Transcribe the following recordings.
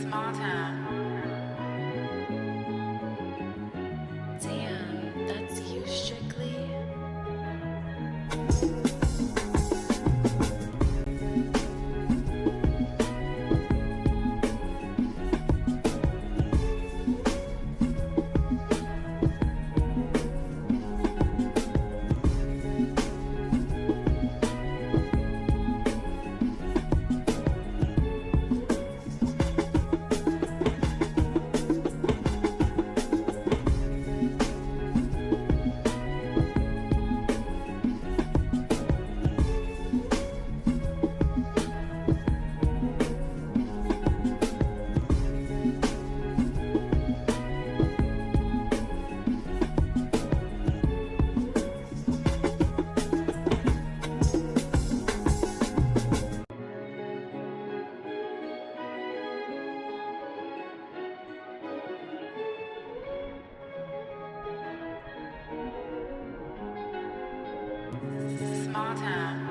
Small town. Damn, that's you strictly. Small town.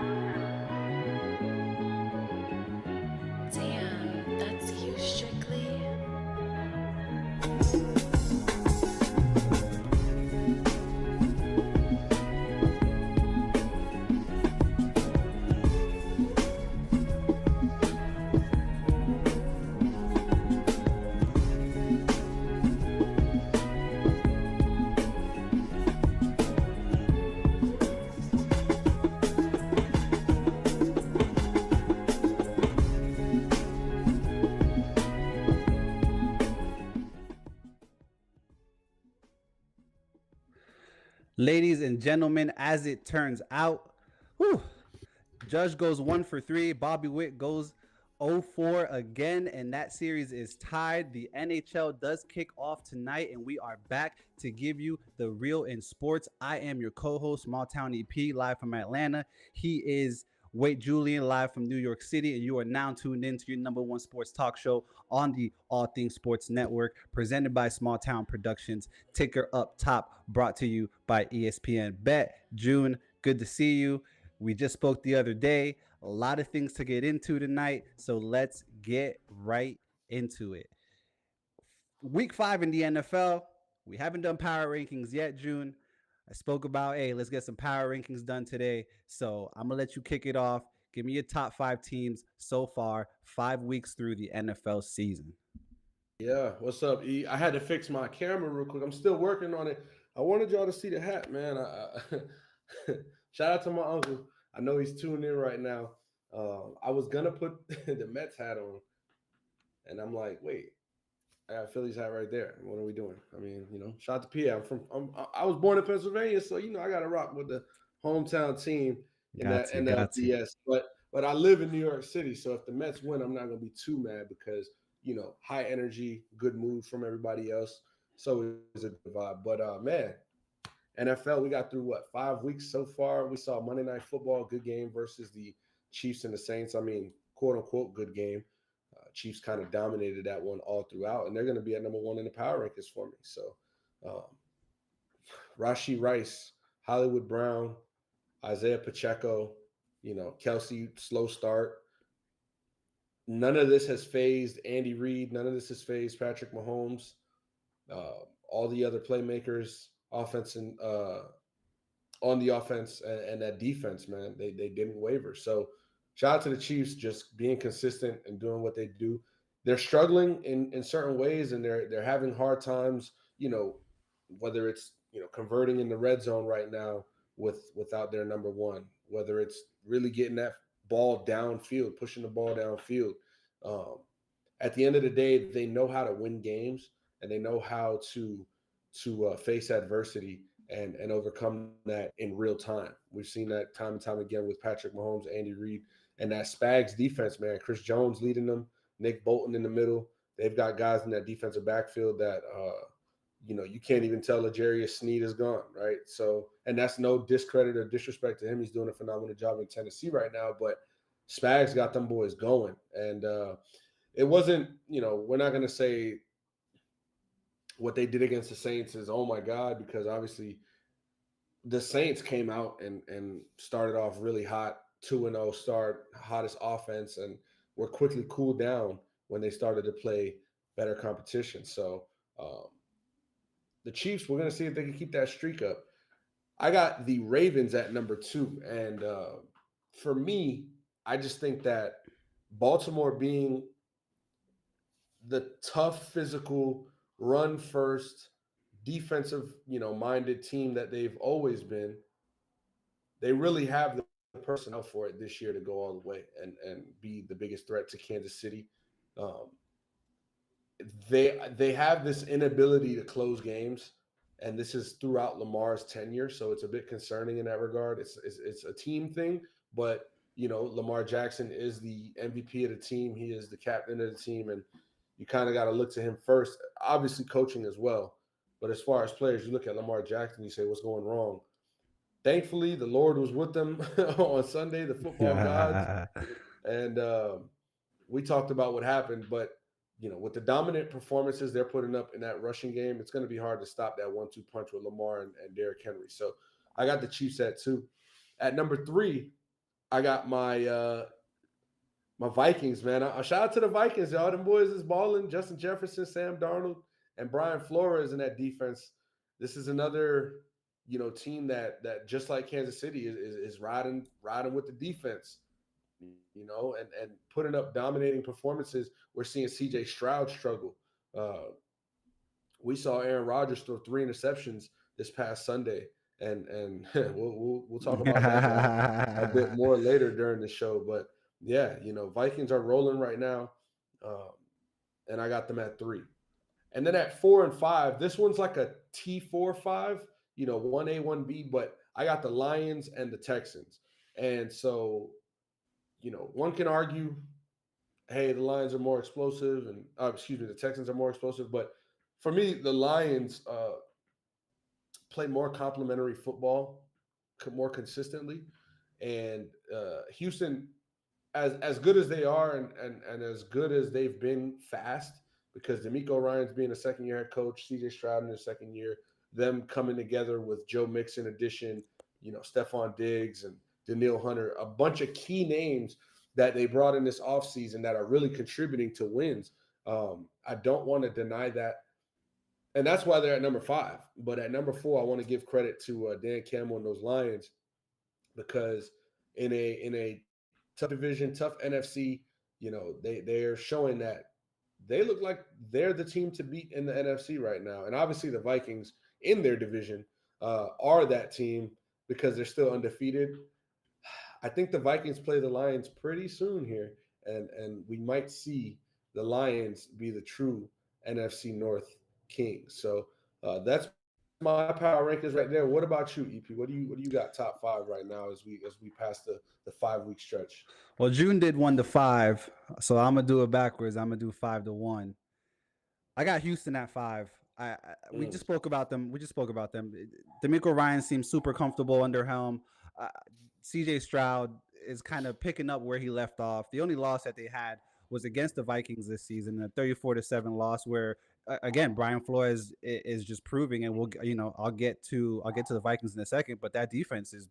Damn, that's you strictly. Ladies and gentlemen, as it turns out, whew, Judge goes 1 for 3. Bobby Witt goes 0-4 again, and that series is tied. The NHL does kick off tonight, and we are back to give you the real in sports. I am your co-host, Small Town EP, live from Atlanta. He is Wade Julian, live from New York City, and you are now tuned in to your number one sports talk show on the All Things Sports Network, presented by Small Town Productions. Ticker up top, brought to you by ESPN Bet. June, good to see you. We just spoke the other day. A lot of things to get into tonight, so let's get right into it. Week 5 in the NFL. We haven't done power rankings yet, June. I spoke about, hey, let's get some power rankings done today. So I'm going to let you kick it off. Give me your top 5 teams so far, 5 weeks through the NFL season. Yeah, what's up, E? I had to fix my camera real quick. I'm still working on it. I wanted y'all to see the hat, man. Shout out to my uncle. I know he's tuned in right now. I was gonna put the Mets hat on, and I'm like, wait, I got Phillies hat right there. What are we doing? I mean, shout out to P. I was born in Pennsylvania, so I got to rock with the hometown team in Got that to, got to. NLDS. But I live in New York City, so if the Mets win, I'm not gonna be too mad because high energy, good mood from everybody else. So it's a good vibe. But man, NFL, we got through what 5 weeks so far. We saw Monday Night Football, good game versus the Chiefs and the Saints. I mean, quote unquote, good game. Chiefs kind of dominated that one all throughout, and they're going to be at number 1 in the power rankings for me. So, Rashee Rice, Hollywood Brown, Isaiah Pacheco, Kelsey, slow start. None of this has phased Andy Reid. None of this has phased Patrick Mahomes. All the other playmakers, offense and on the offense and that defense, man, they didn't waver. So shout out to the Chiefs just being consistent and doing what they do. They're struggling in certain ways, and they're having hard times. Whether it's converting in the red zone right now without their number one, whether it's really getting that ball downfield, pushing the ball downfield. At the end of the day, they know how to win games, and they know how to face adversity and overcome that in real time. We've seen that time and time again with Patrick Mahomes, Andy Reid, and that Spags defense, man. Chris Jones leading them, Nick Bolton in the middle. They've got guys in that defensive backfield that you can't even tell L'Jarius Sneed is gone, right? So, and that's no discredit or disrespect to him. He's doing a phenomenal job in Tennessee right now, but Spags got them boys going. And it wasn't, we're not going to say what they did against the Saints is, oh my God, because obviously the Saints came out and started off really hot, 2-0 start, hottest offense, and were quickly cooled down when they started to play better competition. So um, the Chiefs, we're going to see if they can keep that streak up. I got the Ravens at number two. And for me, I just think that Baltimore being the tough, physical, run first, defensive, minded team that they've always been, they really have the personnel for it this year to go all the way and be the biggest threat to Kansas City. Um, they have this inability to close games, and this is throughout Lamar's tenure, so it's a bit concerning in that regard. It's a team thing, but Lamar Jackson is the MVP of the team. He is the captain of the team, and you kind of got to look to him first. Obviously, coaching as well, but as far as players, you look at Lamar Jackson, you say, what's going wrong? Thankfully, the Lord was with them on Sunday, the football gods, and we talked about what happened, but with the dominant performances they're putting up in that rushing game, it's going to be hard to stop that 1-2 punch with Lamar and Derrick Henry. So I got the Chiefs at 2. At number 3, I got my Vikings, man. I shout out to the Vikings, y'all. Them boys is balling. Justin Jefferson, Sam Darnold, and Brian Flores in that defense. This is another team that just like Kansas City is riding with the defense. And putting up dominating performances. We're seeing CJ Stroud struggle. We saw Aaron Rodgers throw 3 interceptions this past Sunday, and we'll talk about that a bit more later during the show. But yeah, Vikings are rolling right now, and I got them at 3. And then at 4 and 5, this one's like a T4-5, 1A, 1B, but I got the Lions and the Texans. And so one can argue, hey, the Lions are more explosive, and the Texans are more explosive. But for me, the Lions play more complementary football, more consistently, and Houston, as good as they are, and as good as they've been fast, because DeMeco Ryans being a second-year head coach, CJ Stroud in his second year, them coming together with Joe Mixon addition, Stephon Diggs and Daniil Hunter, a bunch of key names that they brought in this offseason that are really contributing to wins. I don't want to deny that. And that's why they're at number 5. But at number 4, I want to give credit to Dan Campbell and those Lions, because in a tough division, tough NFC, they're showing that they look like they're the team to beat in the NFC right now. And obviously the Vikings in their division are that team because they're still undefeated. I think the Vikings play the Lions pretty soon here, and we might see the Lions be the true NFC North kings. So that's my power rankings right there. What about you, EP? What do you got top 5 right now as we pass the 5-week stretch? Well, June did 1-5, so I'm gonna do it backwards. I'm gonna do 5-1. I got Houston at 5. We just spoke about them. DeMeco Ryan seems super comfortable under helm. CJ Stroud is kind of picking up where he left off. The only loss that they had was against the Vikings this season, a 34-7 loss, where again Brian Flores is just proving, and I'll get to the Vikings in a second, but that defense is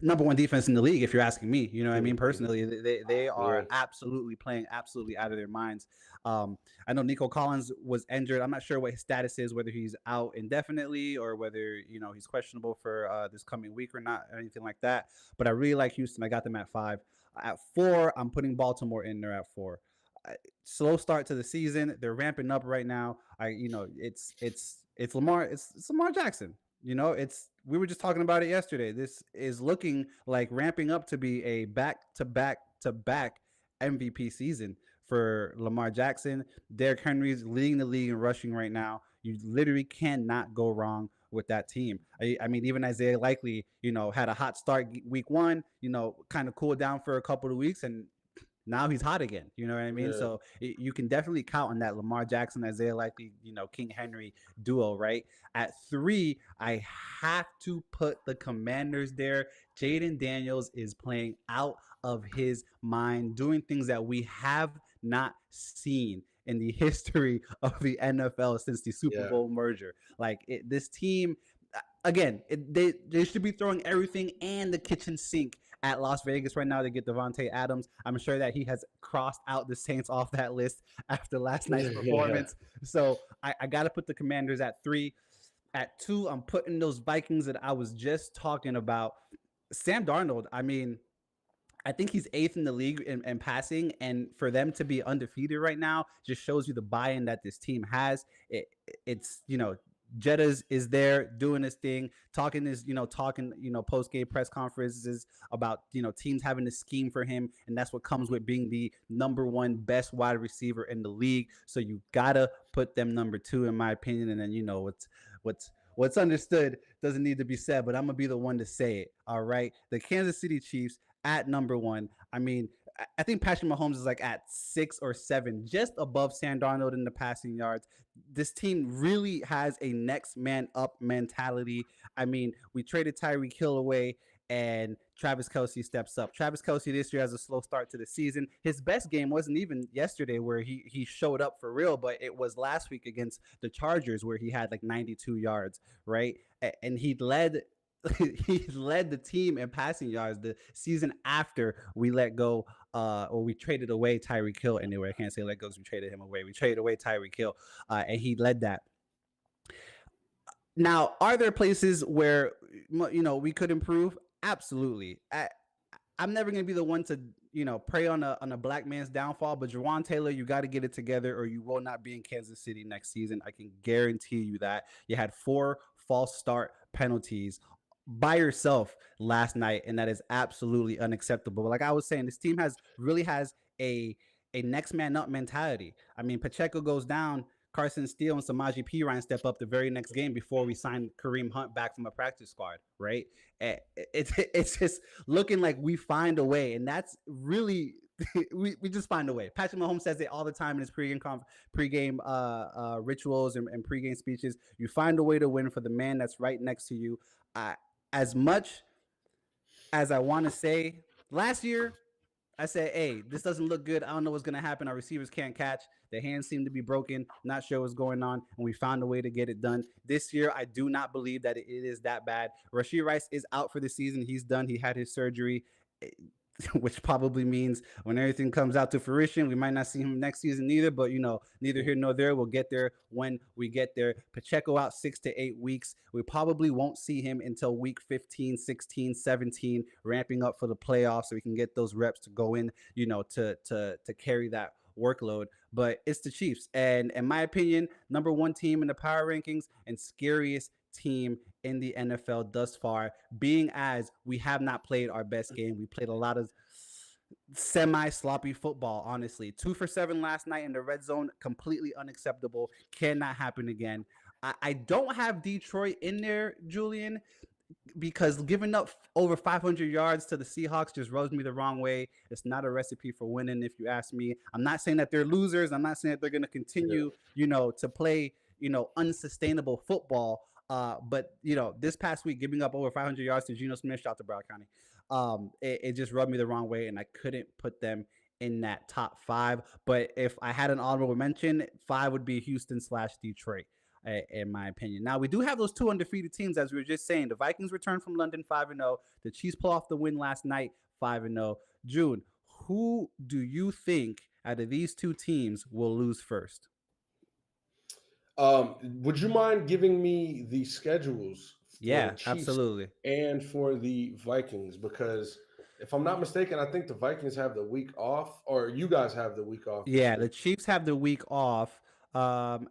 number 1 defense in the league, if you're asking me. You know what I mean? Personally, they are absolutely playing absolutely out of their minds. I know Nico Collins was injured. I'm not sure what his status is, whether he's out indefinitely or whether he's questionable for this coming week or not, or anything like that. But I really like Houston. I got them at 5. At 4, I'm putting Baltimore in there at 4. Slow start to the season. They're ramping up right now. It's Lamar. It's Lamar Jackson. We were just talking about it yesterday. This is looking like ramping up to be a back-to-back MVP season for Lamar Jackson. Derrick Henry's leading the league in rushing right now. You literally cannot go wrong with that team. I mean, even Isaiah Likely, had a hot start week 1, kind of cooled down for a couple of weeks, and now he's hot again. You know what I mean? Yeah. So you can definitely count on that Lamar Jackson, Isaiah Likely, King Henry duo, right? At 3, I have to put the Commanders there. Jaden Daniels is playing out of his mind, doing things that we have not seen in the history of the NFL since the Super Bowl merger. This team, again, they should be throwing everything and the kitchen sink at Las Vegas right now to get Devontae Adams. I'm sure that he has crossed out the Saints off that list after last night's performance. So I got to put the Commanders at 3. At 2, I'm putting those Vikings that I was just talking about. Sam Darnold, I mean, I think he's 8th in the league in passing, and for them to be undefeated right now just shows you the buy-in that this team has. It's Jetta's is there doing his thing, talking post-game press conferences about teams having a scheme for him, and that's what comes with being the number 1 best wide receiver in the league. So you gotta put them number 2 in my opinion, and then what's understood doesn't need to be said, but I'm gonna be the one to say it. All right, the Kansas City Chiefs at number 1. I mean, I think Patrick Mahomes is like at 6 or 7, just above Sam Darnold in the passing yards. This team really has a next man up mentality. I mean, we traded Tyreek Hill away, and Travis Kelce steps up. Travis Kelce this year has a slow start to the season. His best game wasn't even yesterday where he showed up for real, but it was last week against the Chargers where he had like 92 yards, right? And he led the team in passing yards the season after we let go or we traded away Tyreek Hill. Anyway, I can't say let go because we traded him away. We traded away Tyreek Hill, and he led that. Now, are there places where we could improve? Absolutely. I'm never going to be the one to prey on a black man's downfall, but Jawan Taylor, you got to get it together or you will not be in Kansas City next season. I can guarantee you that. You had 4 false start penalties by yourself last night, and that is absolutely unacceptable. Like I was saying, this team really has a next man up mentality. I mean, Pacheco goes down, Carson Steele and Samaje Perine step up the very next game before we signed Kareem Hunt back from a practice squad, right? It's just looking like we find a way, and that's really we just find a way. Patrick Mahomes says it all the time in his pregame rituals and pregame speeches. You find a way to win for the man that's right next to you. As much as I want to say, last year I said, hey, this doesn't look good. I don't know what's going to happen. Our receivers can't catch. The hands seem to be broken. Not sure what's going on. And we found a way to get it done. This year, I do not believe that it is that bad. Rashee Rice is out for the season. He's done. He had his surgery, which probably means when everything comes out to fruition, we might not see him next season either. But, neither here nor there. We'll get there when we get there. Pacheco out 6 to 8 weeks. We probably won't see him until week 15, 16, 17, ramping up for the playoffs so we can get those reps to go in, to carry that workload. But it's the Chiefs. And in my opinion, number 1 team in the power rankings and scariest team in the NFL thus far, being as we have not played our best game. We played a lot of semi-sloppy football, honestly. 2 for 7 last night in the red zone, completely unacceptable. Cannot happen again. I don't have Detroit in there, Julian, because giving up over 500 yards to the Seahawks just rubs me the wrong way. It's not a recipe for winning, if you ask me. I'm not saying that they're losers. I'm not saying that they're going to continue, to play, unsustainable football. But this past week, giving up over 500 yards to Geno Smith, shout to Broward County, it just rubbed me the wrong way, and I couldn't put them in that top 5. But if I had an honorable mention, 5 would be Houston/Detroit, in my opinion. Now, we do have those 2 undefeated teams, as we were just saying. The Vikings return from London 5-0. The Chiefs pull off the win last night 5-0. June, who do you think out of these 2 teams will lose first? Would you mind giving me the schedules? Yeah, the Chiefs absolutely. And for the Vikings, because if I'm not mistaken, I think the Vikings have the week off, or you guys have the week off. Yeah, the Chiefs have the week off.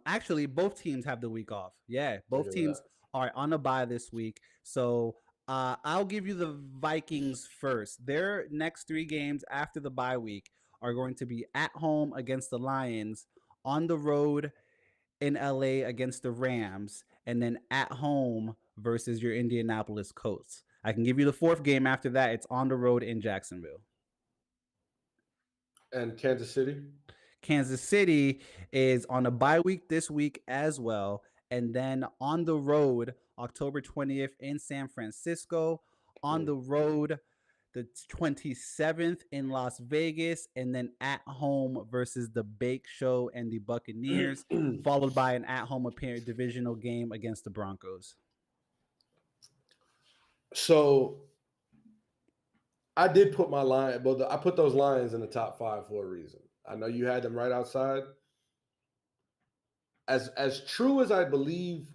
Actually, both teams have the week off. Yeah, both teams are on a bye this week. So I'll give you the Vikings first. Their next 3 games after the bye week are going to be at home against the Lions, on the road in LA against the Rams, and then at home versus your Indianapolis Colts. I can give you the 4th game after that. It's on the road in Jacksonville. And Kansas City? Kansas City is on a bye week this week as well. And then on the road, October 20th in San Francisco, on the road the 27th in Las Vegas, and then at home versus the Bake Show and the Buccaneers, followed by an at-home divisional game against the Broncos. So I did put my line, but I put those Lions in the top 5 for a reason. I know you had them right outside. As true as I believe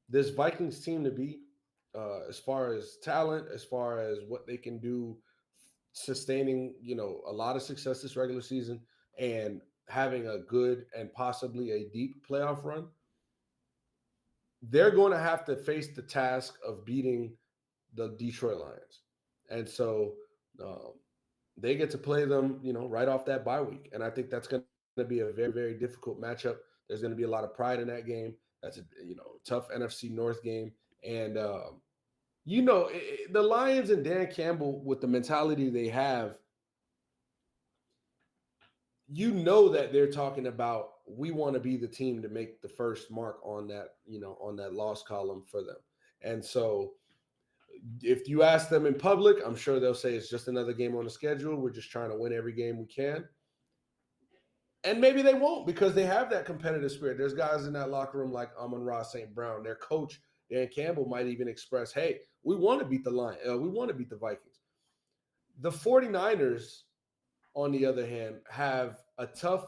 this Vikings team to be, as far as talent, as far as what they can do, sustaining a lot of success this regular season and having a good and possibly a deep playoff run, they're going to have to face the task of beating the Detroit Lions, and so um, they get to play them, right off that bye week, and I think that's going to be a very, very difficult matchup. There's going to be a lot of pride in that game. That's a tough NFC North game, and the Lions and Dan Campbell with the mentality they have, that they're talking about, we want to be the team to make the first mark on that, on that loss column for them. And so if you ask them in public, I'm sure they'll say it's just another game on the schedule. We're just trying to win every game we can. And maybe they won't because they have that competitive spirit. There's guys in that locker room like Amon-Ra St. Brown. Their coach, Dan Campbell, might even express, hey, we want to beat the Lions. We want to beat the Vikings. The 49ers, on the other hand, have a tough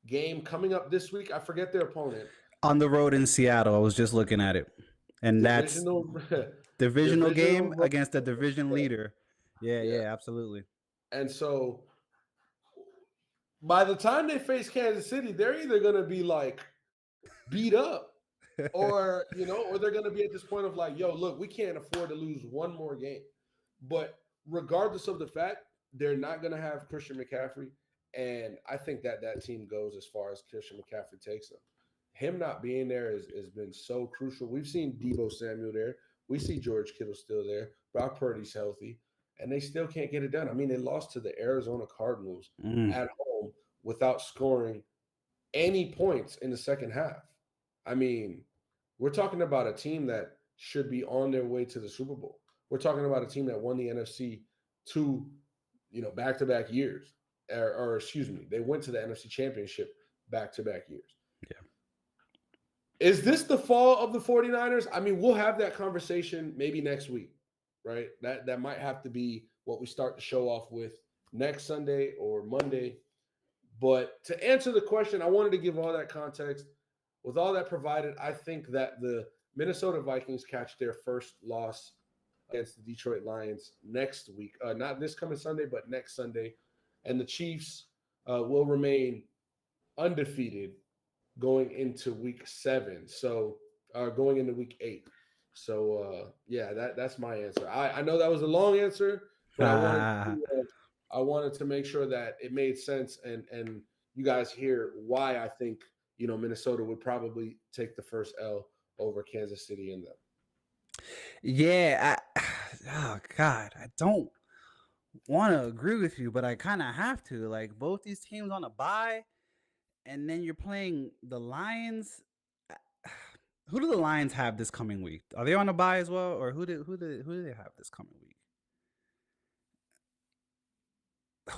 game coming up this week. I forget their opponent. On the road in Seattle. I was just looking at it. And Divisional game against a division leader. Yeah, absolutely. And so by the time they face Kansas City, they're either going to be like beat up or, or they're going to be at this point of like, yo, look, we can't afford to lose one more game. But regardless of the fact, they're not going to have Christian McCaffrey. And I think that team goes as far as Christian McCaffrey takes them. Him not being there has been so crucial. We've seen Deebo Samuel there. We see George Kittle still there. Brock Purdy's healthy. And they still can't get it done. I mean, they lost to the Arizona Cardinals at home without scoring any points in the second half. I mean, we're talking about a team that should be on their way to the Super Bowl. We're talking about a team that won the NFC 2, back-to-back years. Or excuse me, they went to the NFC Championship back-to-back years. Yeah. Is this the fall of the 49ers? I mean, we'll have that conversation maybe next week, right? That might have to be what we start to show off with next Sunday or Monday. But to answer the question, I wanted to give all that context. With all that provided, I think that the Minnesota Vikings catch their first loss against the Detroit Lions next week. Not this coming Sunday, but next Sunday. And the Chiefs will remain undefeated going into week 7. So going into week 8. So that's my answer. I know that was a long answer, but I wanted to make sure that it made sense and you guys hear why I think Minnesota would probably take the first L over Kansas City in them. Yeah, oh God, I don't want to agree with you, but I kind of have to. Like both these teams on a bye, and then you're playing the Lions. Who do the Lions have this coming week? Are they on a bye as well, or who do they have this coming week?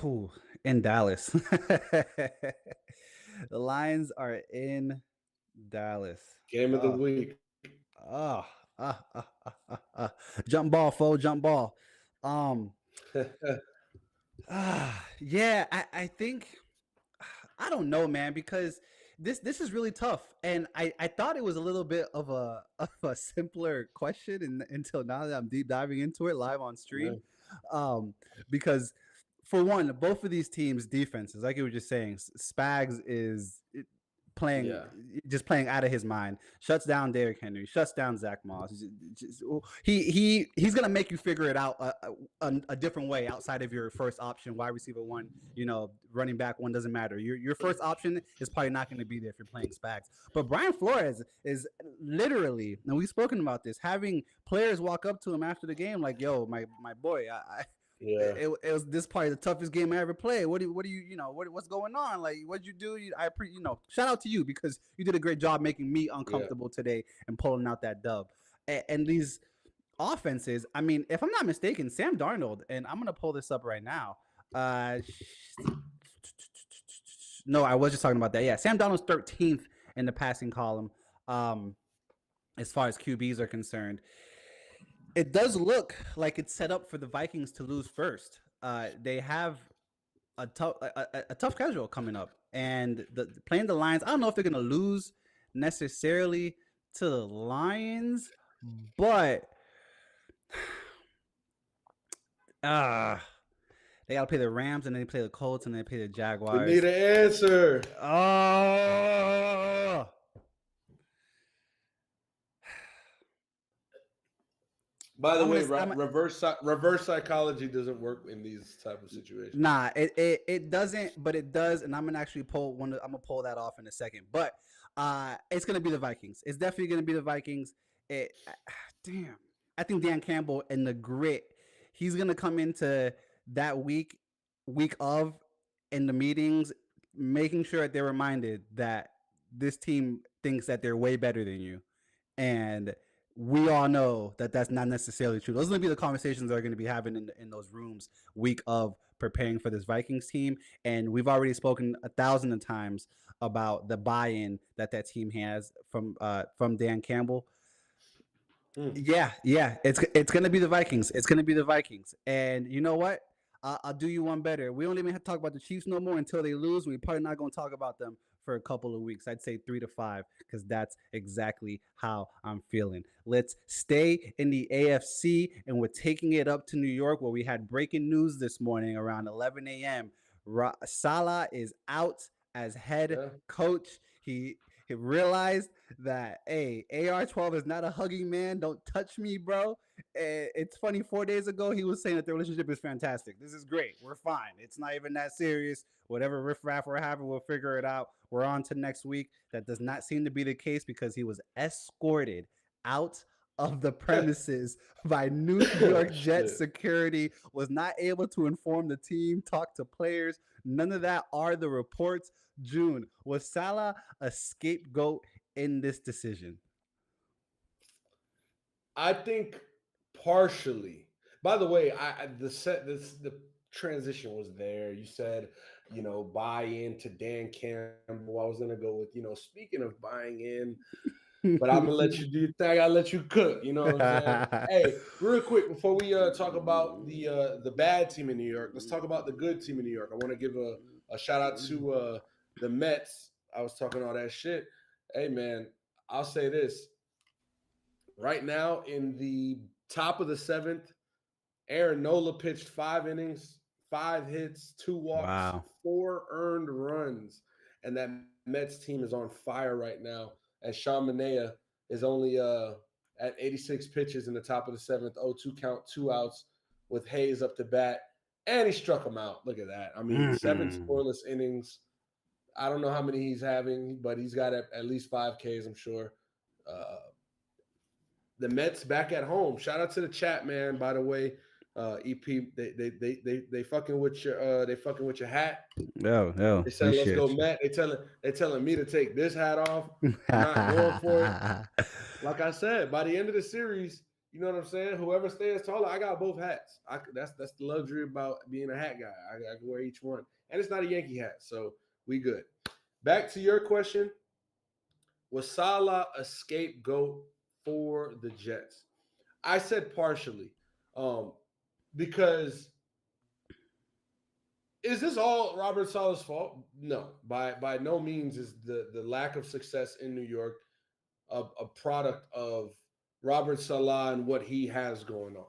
Oh, in Dallas. The Lions are in Dallas. Game of the week. Jump ball, foe, jump ball. Yeah, I think I don't know, man, because this is really tough, and I thought it was a little bit of a simpler question until now that I'm deep diving into it live on stream, because for one, both of these teams' defenses, like you were just saying, Spags is playing out of his mind, shuts down Derrick Henry, shuts down Zach Moss. He's gonna make you figure it out a different way outside of your first option wide receiver one, running back one, doesn't matter. Your first option is probably not going to be there if you're playing Spags. But Brian Flores is literally, and we've spoken about this, having players walk up to him after the game like, yo, my boy, it was this probably the toughest game I ever played. What's going on? Like, what'd you do? Shout out to you because you did a great job making me uncomfortable today and pulling out that dub. And these offenses, I mean, if I'm not mistaken, Sam Darnold, and I'm gonna pull this up right now. No, I was just talking about that. Yeah, Sam Darnold's 13th in the passing column, as far as QBs are concerned. It does look like it's set up for the Vikings to lose first. They have a tough schedule coming up, and playing the Lions. I don't know if they're gonna lose necessarily to the Lions, but uh they gotta play the Rams, and then they play the Colts, and then they play the We need Jaguars. an answer. Oh, By the I'm way, gonna. I'm reverse psychology doesn't work in these type of situations. Nah, it doesn't, but it does, and I'm gonna actually pull one. I'm gonna pull that off in a second, but it's gonna be the Vikings. It's definitely gonna be the Vikings. It, damn, I think Dan Campbell and the grit. He's gonna come into that week of in the meetings, making sure that they're reminded that this team thinks that they're way better than you, and we all know that that's not necessarily true. Those are going to be the conversations that are going to be having in those rooms week of preparing for this Vikings team. And we've already spoken 1,000 times about the buy-in that team has from Dan Campbell. Hmm. Yeah, it's gonna be the Vikings. It's gonna be the Vikings. And you know what? I'll do you one better. We don't even have to talk about the Chiefs no more until they lose. We're probably not gonna talk about them for a couple of weeks. I'd say 3 to 5 because that's exactly how I'm feeling. Let's stay in the AFC, and we're taking it up to New York, where we had breaking news this morning around 11 a.m. Salah is out as head Yeah. coach. He realized that, hey, AR-12 is not a hugging man. Don't touch me, bro. It's funny. 4 days ago, he was saying that the relationship is fantastic. This is great. We're fine. It's not even that serious. Whatever riffraff we're having, we'll figure it out. We're on to next week. That does not seem to be the case because he was escorted out of the premises by New York Jets Shit. security, was not able to inform the team, talk to players. None of that are the reports. June, was Salah a scapegoat in this decision? I think partially. By the way, the transition was there. You said, buy into Dan Campbell. I was gonna go with, speaking of buying in, but I'm gonna let you do your thing. I'll let you cook. You know what I'm saying? Hey, real quick before we talk about the bad team in New York, let's talk about the good team in New York. I want to give a shout out to the Mets. I was talking all that shit. Hey man, I'll say this. Right now, in the top of the seventh, Aaron Nola pitched 5 innings, 5 hits, 2 walks, Wow. 4 earned runs, and that Mets team is on fire right now. As Sean Manaea is only at 86 pitches in the top of the seventh, 0-2 count, 2 outs, with Hayes up to bat, and he struck him out. Look at that. I mean, 7 scoreless innings. I don't know how many he's having, but he's got at least 5 Ks, I'm sure. Uh, the Mets back at home. Shout out to the chat, man. By the way, EP, they fucking with your hat. Yo, They said, "Let's go, appreciate Met." They telling me to take this hat off. you. I'm not going for it. Like I said, by the end of the series, you know what I'm saying. Whoever stands taller, I got both hats. That's the luxury about being a hat guy. I can wear each one, and it's not a Yankee hat, so we good. Back to your question: was Salah a scapegoat for the Jets? I said partially, because is this all Robert Saleh's fault? No, by no means is the lack of success in New York a product of Robert Saleh and what he has going on.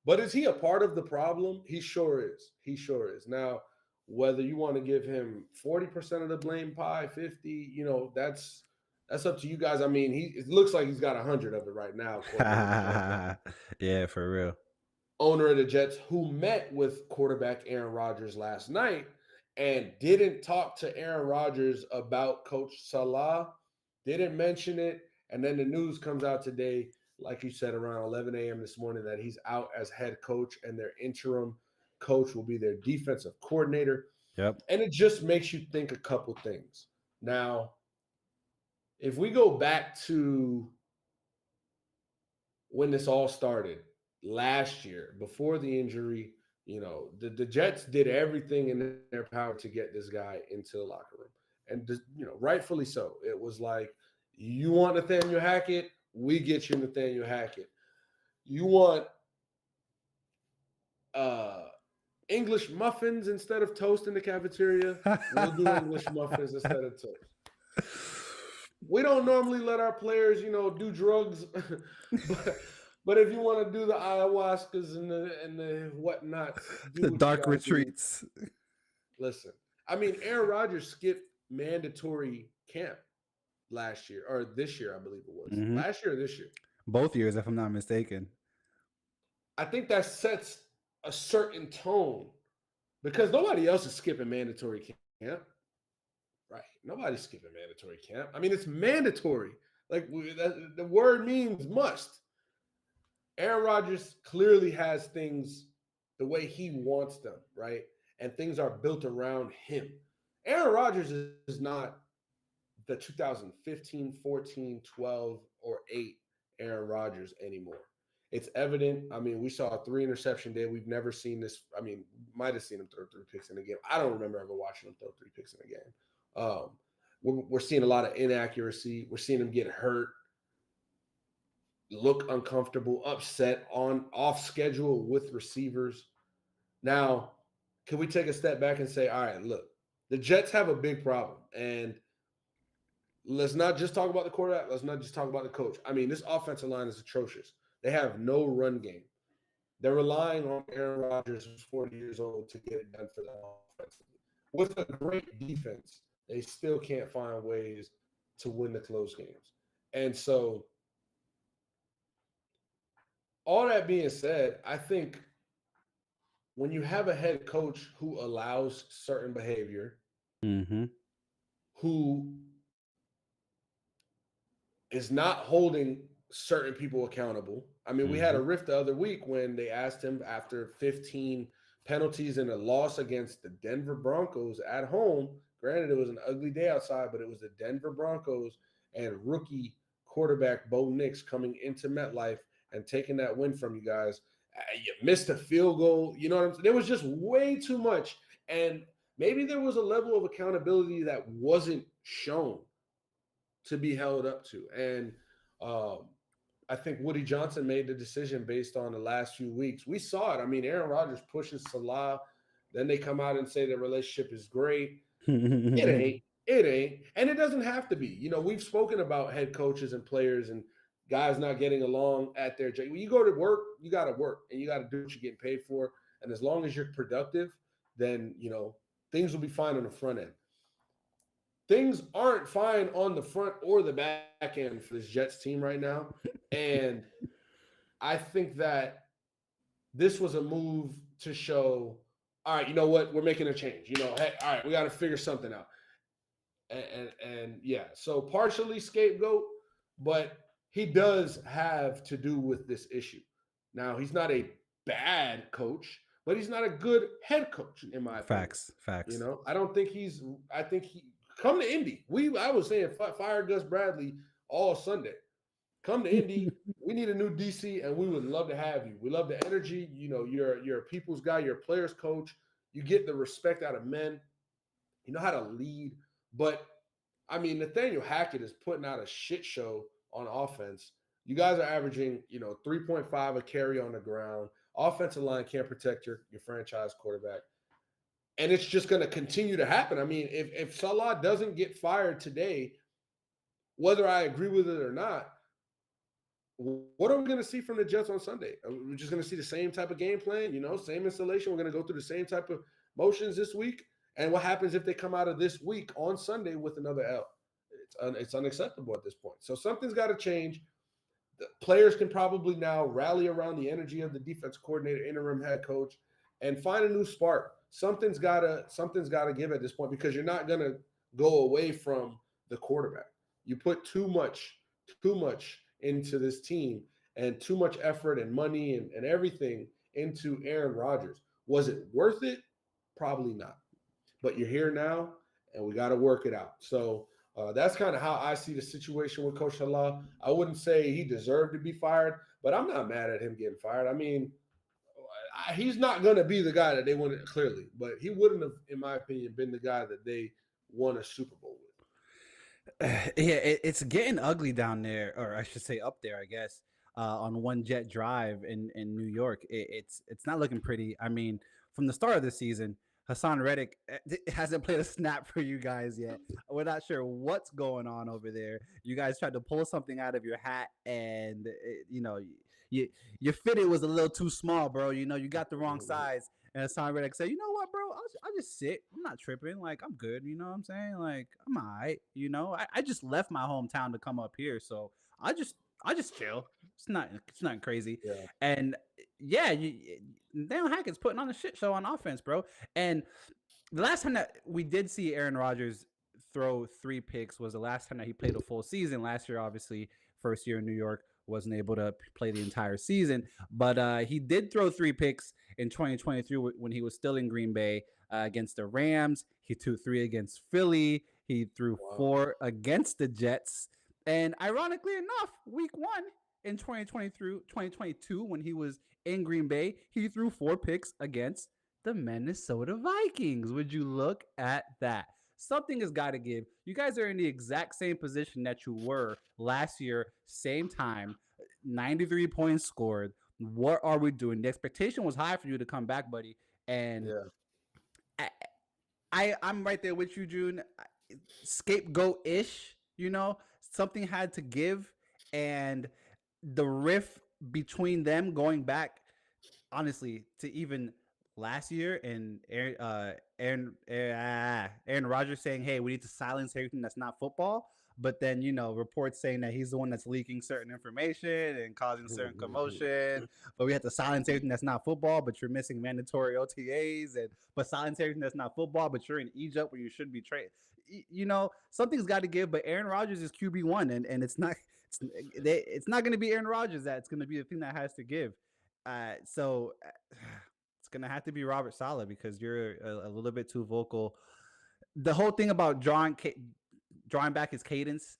But is he a part of the problem? He sure is. He sure is. Now, whether you want to give him 40% of the blame pie, 50, that's up to you guys. I mean, it looks like he's got 100 of it right now. Yeah, for real. Owner of the Jets, who met with quarterback Aaron Rodgers last night and didn't talk to Aaron Rodgers about Coach Salah, didn't mention it. And then the news comes out today, like you said, around 11 a.m. this morning, that he's out as head coach and their interim coach will be their defensive coordinator. Yep. And it just makes you think a couple things. Now, if we go back to when this all started last year, before the injury, the Jets did everything in their power to get this guy into the locker room. And, rightfully so. It was like, you want Nathaniel Hackett? We get you Nathaniel Hackett. You want uh English muffins instead of toast in the cafeteria? We'll do English muffins instead of toast. We don't normally let our players, do drugs, but if you want to do the ayahuascas and the whatnots, do The what you dark got to do. retreats. Listen, I mean, Aaron Rodgers skipped mandatory camp last year or this year, I believe it was Hmm. last year or this year. Both years, if I'm not mistaken. I think that sets a certain tone because nobody else is skipping mandatory camp, right? Nobody's skipping mandatory camp. I mean, it's mandatory. Like the word means must. Aaron Rodgers clearly has things the way he wants them, right? And things are built around him. Aaron Rodgers is not the 2015, 14, 12, or 8 Aaron Rodgers anymore. It's evident. I mean, we saw a 3 interception day. We've never seen this. I mean, might have seen him throw 3 picks in a game. I don't remember ever watching him throw 3 picks in a game. We're seeing a lot of inaccuracy. We're seeing him get hurt, look uncomfortable, upset on off schedule with receivers. Now, can we take a step back and say, all right, look, the Jets have a big problem. And let's not just talk about the quarterback. Let's not just talk about the coach. I mean, this offensive line is atrocious. They have no run game. They're relying on Aaron Rodgers, who's 40 years old, to get it done for them offensively. With a great defense, they still can't find ways to win the close games. And so, all that being said, I think when you have a head coach who allows certain behavior, Hmm. who is not holding certain people accountable. I mean, we had a Hmm. rift the other week when they asked him after 15 penalties and a loss against the Denver Broncos at home. Granted, it was an ugly day outside, but it was the Denver Broncos and rookie quarterback Bo Nix coming into MetLife and taking that win from you guys. You missed a field goal. You know what I'm saying? There was just way too much. And maybe there was a level of accountability that wasn't shown to be held up to. And um, I think Woody Johnson made the decision based on the last few weeks. We saw it. I mean, Aaron Rodgers pushes Salah. Then they come out and say the relationship is great. It ain't. It ain't. And it doesn't have to be. We've spoken about head coaches and players and guys not getting along at their job. When you go to work, you got to work and you got to do what you're getting paid for. And as long as you're productive, then, things will be fine on the front end. Things aren't fine on the front or the back end for this Jets team right now. And I think that this was a move to show, all right, you know what? We're making a change. Hey, all right, we got to figure something out. And yeah, so partially scapegoat, but he does have to do with this issue. Now, he's not a bad coach, but he's not a good head coach, in my opinion. Facts. Facts. I don't think I think he come to Indy. I was saying fire Gus Bradley all Sunday. Come to Indy. We need a new DC, and we would love to have you. We love the energy. You're a people's guy. You're a players coach. You get the respect out of men. You know how to lead. But I mean, Nathaniel Hackett is putting out a shit show on offense. You guys are averaging, 3.5 a carry on the ground. Offensive line can't protect your franchise quarterback. And it's just going to continue to happen. I mean, if Salah doesn't get fired today, whether I agree with it or not, what are we going to see from the Jets on Sunday? Are we just going to see the same type of game plan, same installation? We're going to go through the same type of motions this week. And what happens if they come out of this week on Sunday with another L? It's unacceptable at this point. So something's got to change. The players can probably now rally around the energy of the defense coordinator, interim head coach, and find a new spark. Something's gotta give at this point because you're not gonna go away from the quarterback. You put too much into this team and too much effort and money and everything into Aaron Rodgers. Was it worth it? Probably not. But you're here now, and we got to work it out. So that's kind of how I see the situation with Coach Salah. I wouldn't say he deserved to be fired, but I'm not mad at him getting fired. I mean, he's not going to be the guy that they wanted clearly, but he wouldn't have, in my opinion, been the guy that they won a Super Bowl with. Yeah, it's getting ugly down there, or I should say up there, I guess. on one jet drive in New York. It's not looking pretty. I mean, from the start of the season, Hassan Reddick hasn't played a snap for you guys yet. We're not sure what's going on over there. You guys tried to pull something out of your hat, and you your fitted was a little too small, bro. You got the wrong size. And Hassan Reddick said, "You know what, bro? I'll just sit. I'm not tripping. Like I'm good. You know what I'm saying? Like I'm alright. I just left my hometown to come up here, so I just I just chill. It's not crazy. Yeah. And yeah, Daniel Hackett's putting on a shit show on offense, bro. And the last time that we did see Aaron Rodgers throw 3 picks was the last time that he played a full season. Last year, obviously, first year in New York, wasn't able to play the entire season. But he did throw 3 picks in 2023 when he was still in Green Bay against the Rams. He threw 3 against Philly. He threw Wow. 4 against the Jets. And ironically enough, week 1 in 2023, 2022, when he was in Green Bay, he threw 4 picks against the Minnesota Vikings. Would you look at that? Something has got to give. You guys are in the exact same position that you were last year, same time, 93 points scored. What are we doing? The expectation was high for you to come back, buddy. And Yeah. I'm right there with you, June. Scapegoat ish, something had to give. And the riff between them going back, honestly, to even last year and Aaron Rodgers saying, "Hey, we need to silence everything that's not football." But then reports saying that he's the one that's leaking certain information and causing certain commotion. But we have to silence everything that's not football. But you're missing mandatory OTAs, and but silence everything that's not football. But you're in Egypt where you should be traded. Something's got to give. But Aaron Rodgers is QB1, and it's not going to be Aaron Rodgers that it's going to be the thing that has to give. So it's gonna have to be Robert Saleh because you're a little bit too vocal. The whole thing about drawing back his cadence,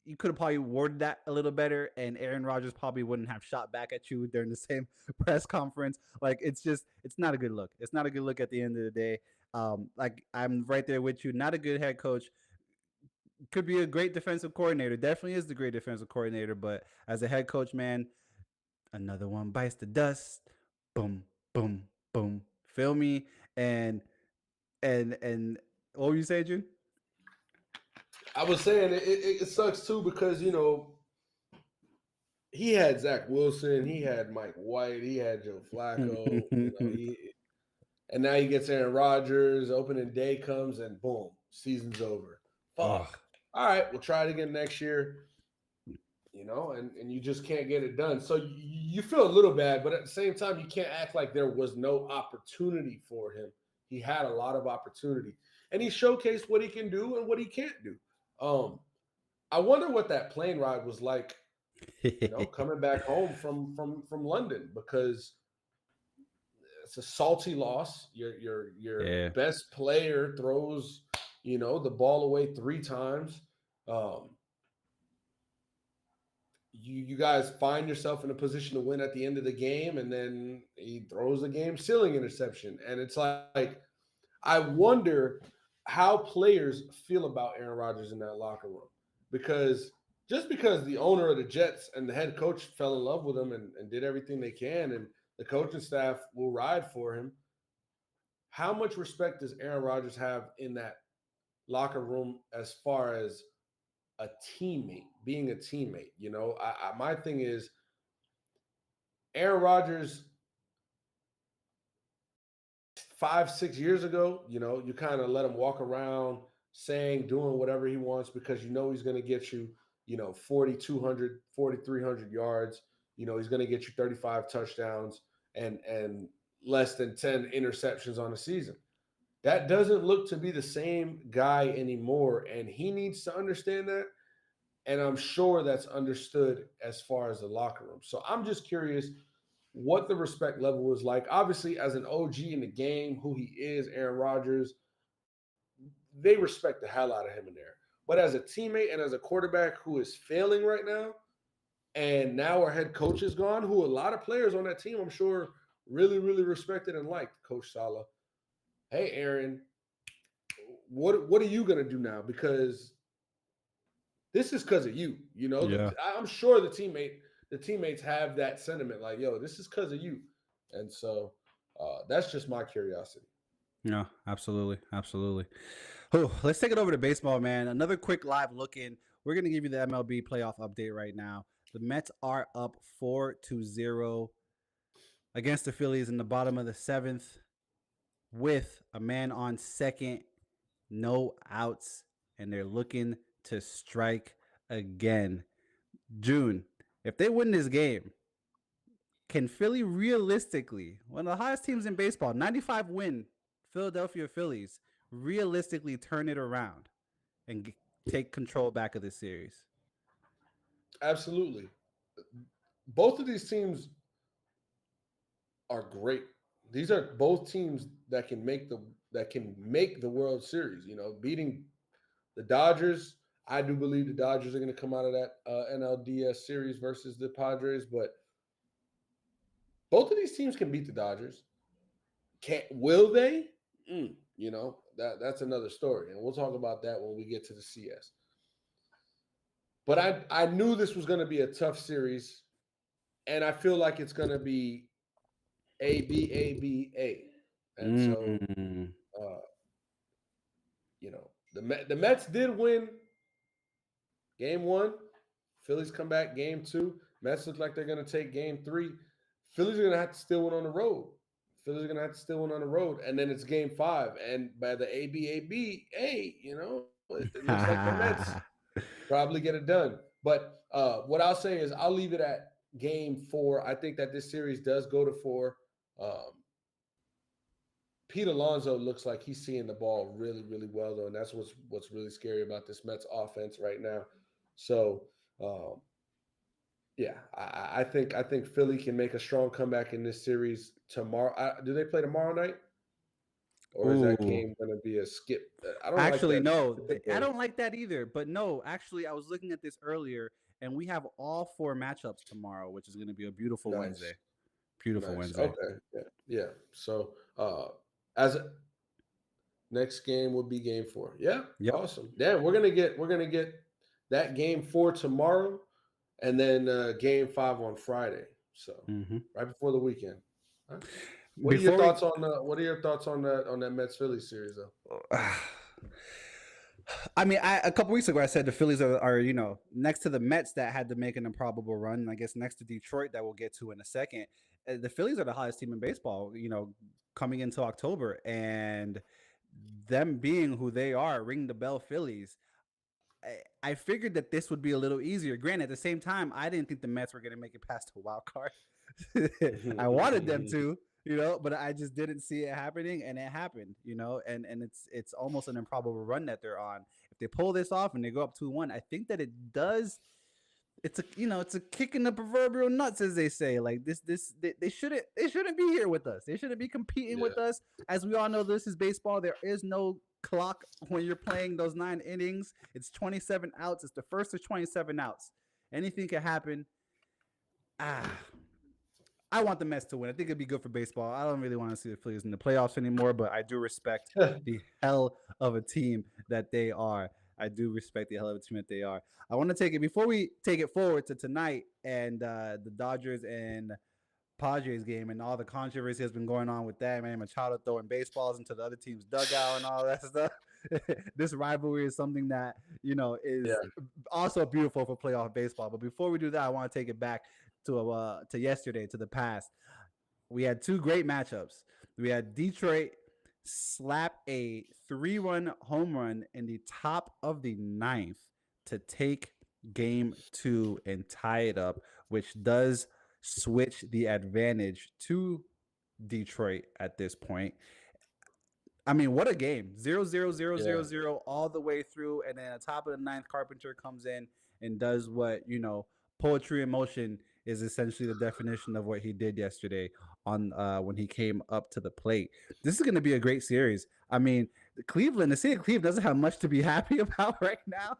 you could have probably worded that a little better, and Aaron Rodgers probably wouldn't have shot back at you during the same press conference. Like it's not a good look. It's not a good look at the end of the day. Like I'm right there with you. Not a good head coach. Could be a great defensive coordinator. Definitely is the great defensive coordinator, but as a head coach, man, another one bites the dust. Boom, boom, boom. Feel me? And what were you saying, June? I was saying it sucks too because he had Zach Wilson, he had Mike White, he had Joe Flacco, and now he gets Aaron Rodgers. Opening day comes and boom, season's over. Fuck. All right, we'll try it again next year. And you just can't get it done. So you feel a little bad, but at the same time, you can't act like there was no opportunity for him. He had a lot of opportunity, and he showcased what he can do and what he can't do. I wonder what that plane ride was like, coming back home from London, because it's a salty loss. Your best player throws, the ball away 3 times. You guys find yourself in a position to win at the end of the game, and then he throws a game-sealing interception. And it's like, I wonder how players feel about Aaron Rodgers in that locker room. Because just because the owner of the Jets and the head coach fell in love with him and did everything they can, and the coaching staff will ride for him, how much respect does Aaron Rodgers have in that locker room as far as a teammate, being a teammate? My thing is, Aaron Rodgers 5-6 years ago, you kind of let him walk around doing whatever he wants because he's going to get you, 4,200, 4,300 yards. He's going to get you 35 touchdowns and less than 10 interceptions on a season. That doesn't look to be the same guy anymore, and he needs to understand that. And I'm sure that's understood as far as the locker room. So I'm just curious what the respect level was like. Obviously, as an OG in the game, who he is, Aaron Rodgers, they respect the hell out of him in there. But as a teammate and as a quarterback who is failing right now, and now our head coach is gone, who a lot of players on that team, I'm sure, really, really respected and liked Coach Saleh. Hey, Aaron, what are you going to do now? Because this is because of you. Yeah. I'm sure the teammate the teammates have that sentiment, like, yo, this is because of you. And so that's just my curiosity. No, absolutely, absolutely. Oh, let's take it over to baseball, man. Another quick live look in. We're gonna give you the MLB playoff update right now. The Mets are up 4-0 against the Phillies in the bottom of the seventh with a man on second, no outs, and they're looking to strike again. June, if they win this game, can Philly realistically, one of the highest teams in baseball, 95 win Philadelphia Phillies, realistically turn it around and take control back of this series? Absolutely. Both of these teams are great. These are both teams that can make the World Series. You know, beating the Dodgers. I do believe the Dodgers are going to come out of that NLDS series versus the Padres, but both of these teams can beat the Dodgers. Can't will they? You know, that's another story, and we'll talk about that when we get to the CS. But I knew this was going to be a tough series, and I feel like it's going to be A. And so, uh, you know, the Mets did win game one. Phillies come back game two. Mets look like they're going to take game three. Phillies are going to have to still win on the road. Phillies are going to have to still win on the road. And then it's game five. And by the ABA, you know, it looks like the Mets probably get it done. But what I'll say is I'll leave it at game four. I think that this series does go to four. Pete Alonso looks like he's seeing the ball really, really well, though, and that's what's really scary about this Mets offense right now. So, yeah, I think Philly can make a strong comeback in this series tomorrow. Do they play tomorrow night, or is that game going to be a skip? I don't actually like that. no. I don't like that either. But no, actually, I was looking at this earlier, and we have all four matchups tomorrow, which is going to be a beautiful Wednesday. Beautiful Wednesday. Okay, yeah. So, as next game will be game four. Yeah, yep. Awesome. Damn, we're gonna get that game four tomorrow, and then game five on Friday. So right before the weekend. Right. What are your thoughts on that Mets Phillies series though? I mean, a couple weeks ago I said the Phillies are you know next to the Mets that had to make an improbable run. I guess next to Detroit that we'll get to in a second. The Phillies are the highest team in baseball. You know, coming into October, and them being who they are, ring the bell Phillies. I figured that this would be a little easier. Granted, at the same time, I didn't think the Mets were going to make it past the wild card. I wanted them to, you know, but I just didn't see it happening, and it happened, you know, and it's almost an improbable run that they're on. If they pull this off and they go up 2-1, I think that it does. It's a kick in the proverbial nuts, as they say. Like they shouldn't be here with us. They shouldn't be competing with us. As we all know, this is baseball. There is no clock when you're playing those 9 innings. It's 27 outs. It's the first of 27 outs. Anything can happen. I want the Mets to win. I think it'd be good for baseball. I don't really want to see the Phillies in the playoffs anymore, but I do respect the hell of a team that they are. I do respect the hell of a team that they are. I want to take it before we take it forward to tonight and the Dodgers and Padres game and all the controversy has been going on with that, man. Machado throwing baseballs into the other team's dugout and all that stuff. This rivalry is something that, you know, is also beautiful for playoff baseball. But before we do that, I want to take it back to yesterday, to the past. We had 2 great matchups. We had Detroit slap a 3-run home run in the top of the 9th to take game 2 and tie it up, which does switch the advantage to Detroit at this point. I mean, what a game. 0-0-0-0-0 all the way through. And then at the top of the 9th, Carpenter comes in and does what, you know, poetry in motion is essentially the definition of what he did yesterday on when he came up to the plate. This is going to be a great series. I mean, the city of Cleveland doesn't have much to be happy about right now.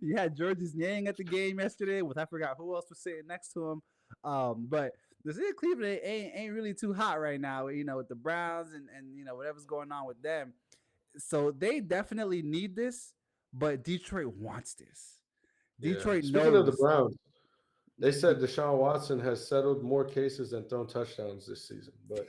You had Georges Niang at the game yesterday with I forgot who else was sitting next to him. But the city of Cleveland ain't really too hot right now, you know, with the Browns and you know whatever's going on with them. So they definitely need this, but Detroit wants this. Detroit knows. Speaking of the Browns, They said Deshaun Watson has settled more cases than thrown touchdowns this season. But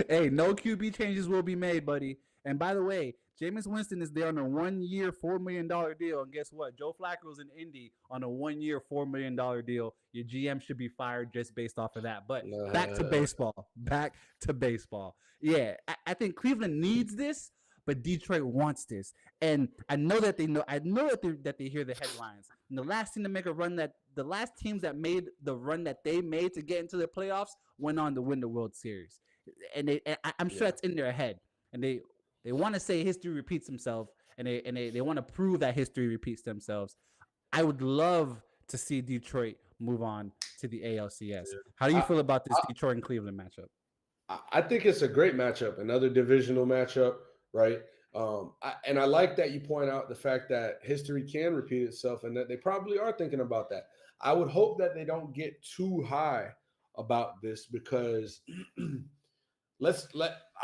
Hey, no QB changes will be made, buddy. And by the way, Jameis Winston is there on a 1 year, $4 million deal. And guess what? Joe Flacco's in Indy on a 1 year, $4 million deal. Your GM should be fired just based off of that. But back to baseball. Back to baseball. Yeah, I think Cleveland needs this, but Detroit wants this. And I know that they know. I know that they hear the headlines. And the last team to make a run the last teams that made the run that they made to get into the playoffs went on to win the World Series. And I'm sure that's in their head. And they want to say history repeats themselves, and they want to prove that history repeats themselves. I would love to see Detroit move on to the ALCS. How do you feel about this Detroit and Cleveland matchup? I think it's a great matchup, another divisional matchup, right? And I like that you point out the fact that history can repeat itself and that they probably are thinking about that. I would hope that they don't get too high about this because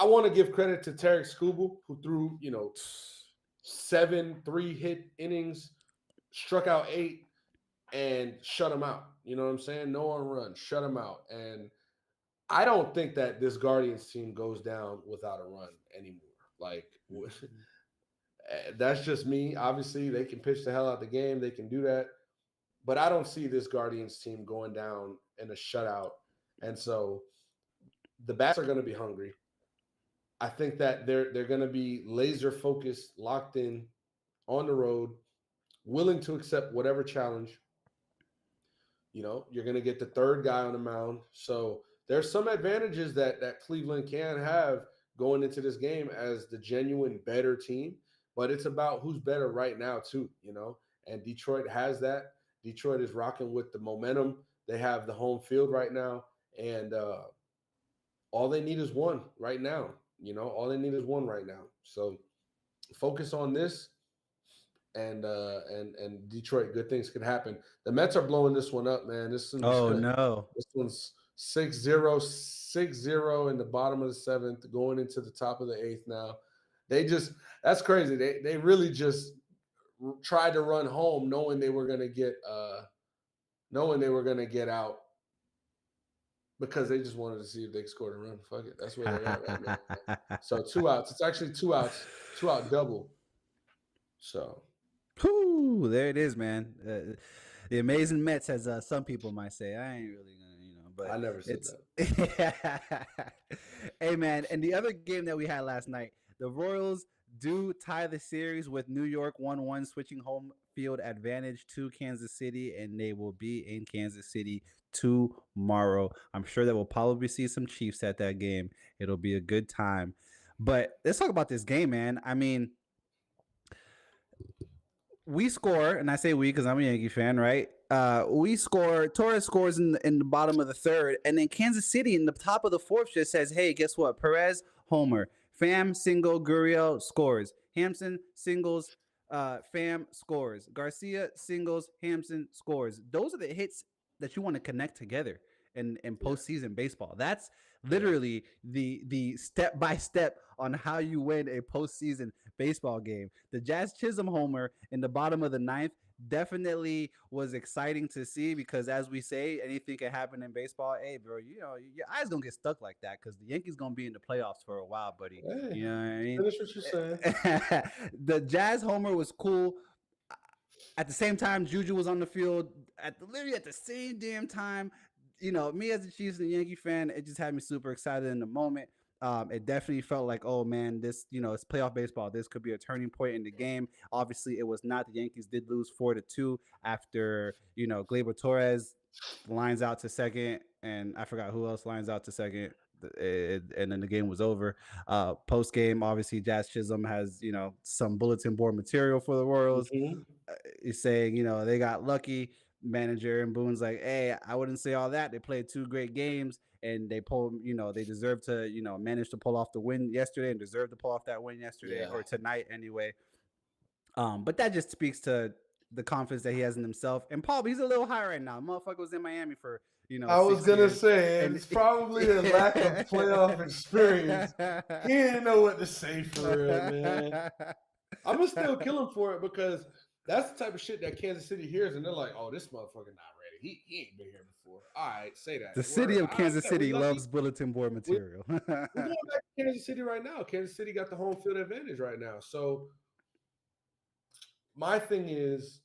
I want to give credit to Tarek Skubal, who threw, 7 3-hit innings, struck out 8, and shut him out. You know what I'm saying? No on run, shut him out. And I don't think that this Guardians team goes down without a run anymore. Like, that's just me. Obviously, they can pitch the hell out the game. They can do that. But I don't see this Guardians team going down in a shutout. And so the bats are going to be hungry. I think that they're going to be laser focused, locked in, on the road, willing to accept whatever challenge. You're going to get the third guy on the mound. So there's some advantages that Cleveland can have going into this game as the genuine better team. But it's about who's better right now too, And Detroit has that. Detroit is rocking with the momentum. They have the home field right now. And all they need is one right now. All they need is one right now. So focus on this, and Detroit, good things could happen. The Mets are blowing this one up, man. This one's 6-0, 6-0 in the bottom of the 7th, going into the top of the 8th now. That's crazy. They really just tried to run home knowing they were going to get out. Because they just wanted to see if they scored a run. Fuck it. That's where they're at right now. So 2 outs. It's actually 2 outs. 2-out double. So. Whoo, there it is, man. The amazing Mets, as some people might say. I ain't really going to, but. I never said that. Hey, man. And the other game that we had last night, the Royals do tie the series with New York 1-1, switching home field advantage to Kansas City, and they will be in Kansas City tomorrow. I'm sure that we'll probably see some Chiefs at that game. It'll be a good time. But let's talk about this game, man. I mean, we score, and I say we because I'm a Yankee fan, right? We score. Torres scores in the bottom of the 3rd, and then Kansas City in the top of the 4th just says, "Hey, guess what? Perez homer, Pham single, Gurriel scores, Hampson singles, Pham scores, Garcia singles, Hampson scores." Those are the hits that you want to connect together in postseason baseball. That's literally the step by step on how you win a postseason baseball game. The Jazz Chisholm homer in the bottom of the 9th definitely was exciting to see because, as we say, anything can happen in baseball. Hey, bro, your eyes don't get stuck like that because the Yankees gonna be in the playoffs for a while, buddy. Hey, you know what I mean? Finish what you're saying. The Jazz homer was cool. At the same time, Juju was on the field literally at the same damn time. Me as a Chiefs and Yankee fan, it just had me super excited in the moment. It definitely felt like, oh man, this, it's playoff baseball. This could be a turning point in the game. Obviously, it was not. The Yankees did lose 4-2 after, Gleyber Torres lines out to second, and I forgot who else lines out to second. And then the game was over. Post game, obviously, Jazz Chisholm has, some bulletin board material for the Royals. Mm-hmm. He's saying, they got lucky. Manager and Boone's like, hey, I wouldn't say all that. They played 2 great games and they they deserve to, manage to pull off the win yesterday and deserve to pull off that win yesterday or tonight anyway. But that just speaks to the confidence that he has in himself. And Paul, he's a little high right now. Motherfucker was in Miami for, I was going to say, it's probably a lack of playoff experience. He didn't know what to say for real, man. I'm going to still kill him for it because That's the type of shit that Kansas City hears, and they're like, "Oh, this motherfucker not ready. He ain't been here before." All right, say that The city word. of Kansas Yeah, we City lucky. loves bulletin board We, material. we're going back to Kansas City right now. Kansas City got the home field advantage right now. So my thing is,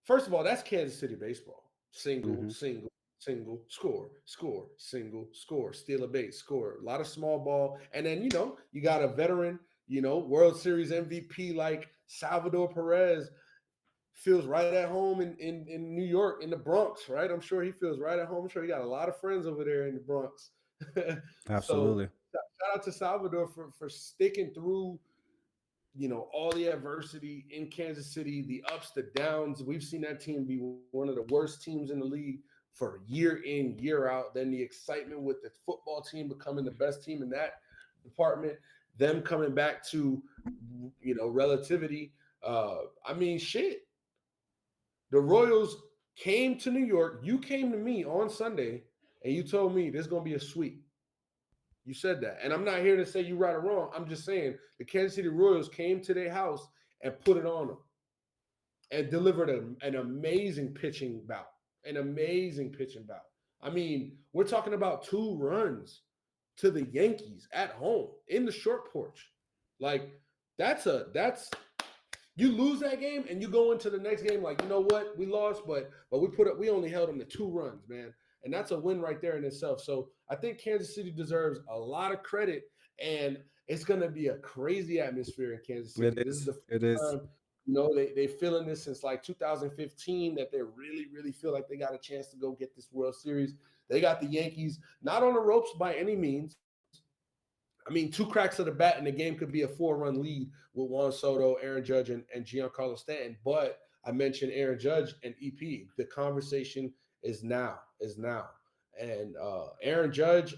first of all, that's Kansas City baseball. Single, Mhm. single, single, score, score, single, score, steal a base, score. A lot of small ball. And then, you got a veteran, World Series MVP like Salvador Perez feels right at home in New York, in the Bronx, right? I'm sure he feels right at home. I'm sure he got a lot of friends over there in the Bronx. So Absolutely. shout out to Salvador for sticking through all the adversity in Kansas City, the ups, the downs. We've seen that team be one of the worst teams in the league for year in, year out. Then the excitement with the football team becoming the best team in that department, them coming back to, relativity. I mean, shit. The Royals came to New York. You came to me on Sunday and you told me there's going to be a sweep. You said that. And I'm not here to say you right or wrong. I'm just saying the Kansas City Royals came to their house and put it on them and delivered an amazing pitching bout. An amazing pitching bout. I mean, we're talking about 2 runs to the Yankees at home in the short porch. Like that's you lose that game and you go into the next game like, you know what, we lost, but we only held them to 2 runs, man, and that's a win right there in itself. So I think Kansas City deserves a lot of credit, and it's going to be a crazy atmosphere in Kansas City. It This is is. the first It is. time, they feeling this since like 2015 that they really, really feel like they got a chance to go get this World Series. They got the Yankees not on the ropes by any means. I mean, 2 cracks of the bat and the game could be a 4-run lead with Juan Soto, Aaron Judge, and Giancarlo Stanton. But I mentioned Aaron Judge and EP. The conversation is now. And Aaron Judge,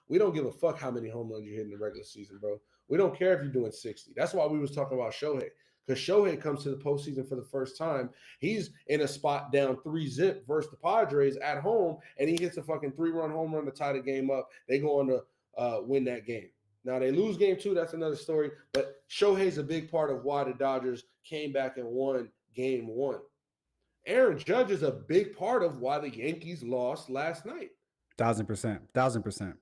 we don't give a fuck how many home runs you hit in the regular season, bro. We don't care if you're doing 60. That's why we was talking about Shohei. Because Shohei comes to the postseason for the first time. He's in a spot down 3-zip versus the Padres at home, and he hits a fucking 3-run home run to tie the game up. They go on to win that game. Now, they lose game 2. That's another story. But Shohei's a big part of why the Dodgers came back and won game 1. Aaron Judge is a big part of why the Yankees lost last night. 1,000%. 1,000%.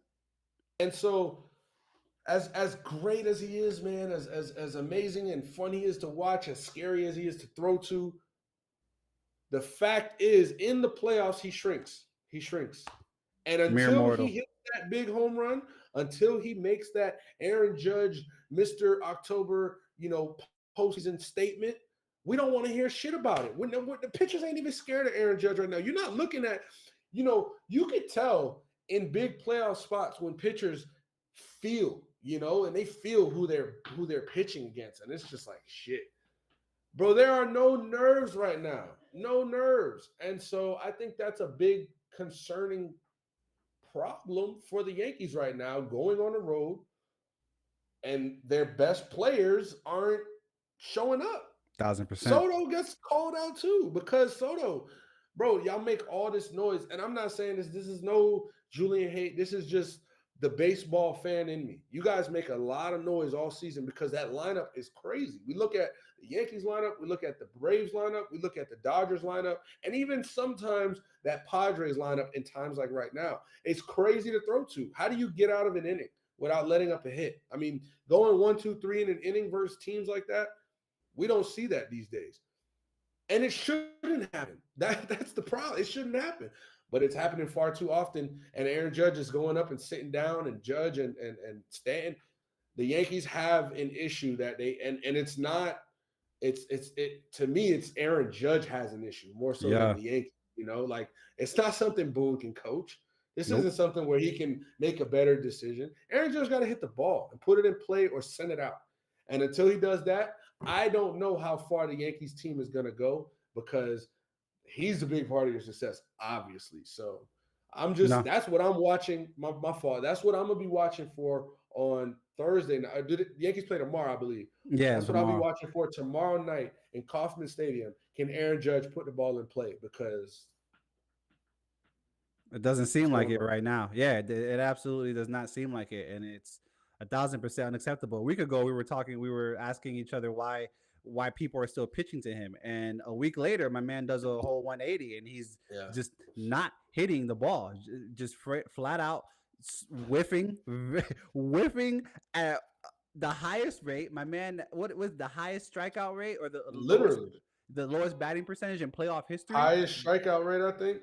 And so, as great as he is, man, as amazing and fun he is to watch, as scary as he is to throw to, the fact is, in the playoffs, he shrinks. He shrinks. And Mere until he mortal. hits that big home run, until he makes that Aaron Judge, Mr. October, postseason statement, we don't want to hear shit about it. When the pitchers ain't even scared of Aaron Judge right now. You're not looking at, you could tell in big playoff spots when pitchers feel, and they feel who they're pitching against. And it's just like, shit. Bro, there are no nerves right now. No nerves. And so I think that's a big concerning problem for the Yankees right now, going on the road, and their best players aren't showing up. 1,000%. Soto gets called out too, because Soto, bro, y'all make all this noise, and I'm not saying this is no Julian hate. This is just the baseball fan in me. You guys make a lot of noise all season because that lineup is crazy. We look at the Yankees lineup, we look at the Braves lineup, we look at the Dodgers lineup, and even sometimes that Padres lineup in times like right now. It's crazy to throw to. How do you get out of an inning without letting up a hit? I mean, going 1, 2, 3 in an inning versus teams like that, we don't see that these days. And it shouldn't happen. That's the problem. It shouldn't happen. But it's happening far too often. And Aaron Judge is going up and sitting down, and Judge and Stanton. The Yankees have an issue that and it's not, to me, it's Aaron Judge has an issue more so than the Yankees. Like, it's not something Boone can coach. This isn't something where he can make a better decision. Aaron Judge got to hit the ball and put it in play or send it out. And until he does that, I don't know how far the Yankees team is going to go, because he's a big part of your success, obviously. So that's what I'm watching. My fault. That's what I'm going to be watching for on Thursday night. The Yankees play tomorrow, I believe. Yeah, that's tomorrow. What I'll be watching for tomorrow night in Kauffman Stadium. Can Aaron Judge put the ball in play? Because it doesn't seem like it right now. Yeah, it absolutely does not seem like it, and it's 1,000% unacceptable. A week ago, we were asking each other why why people are still pitching to him. And a week later, my man does a whole 180, and he's Yeah. just not hitting the ball, just flat out whiffing, whiffing at the highest rate. My man, what was the highest strikeout rate or Literally. the lowest batting percentage in playoff history? Highest strikeout rate, I think.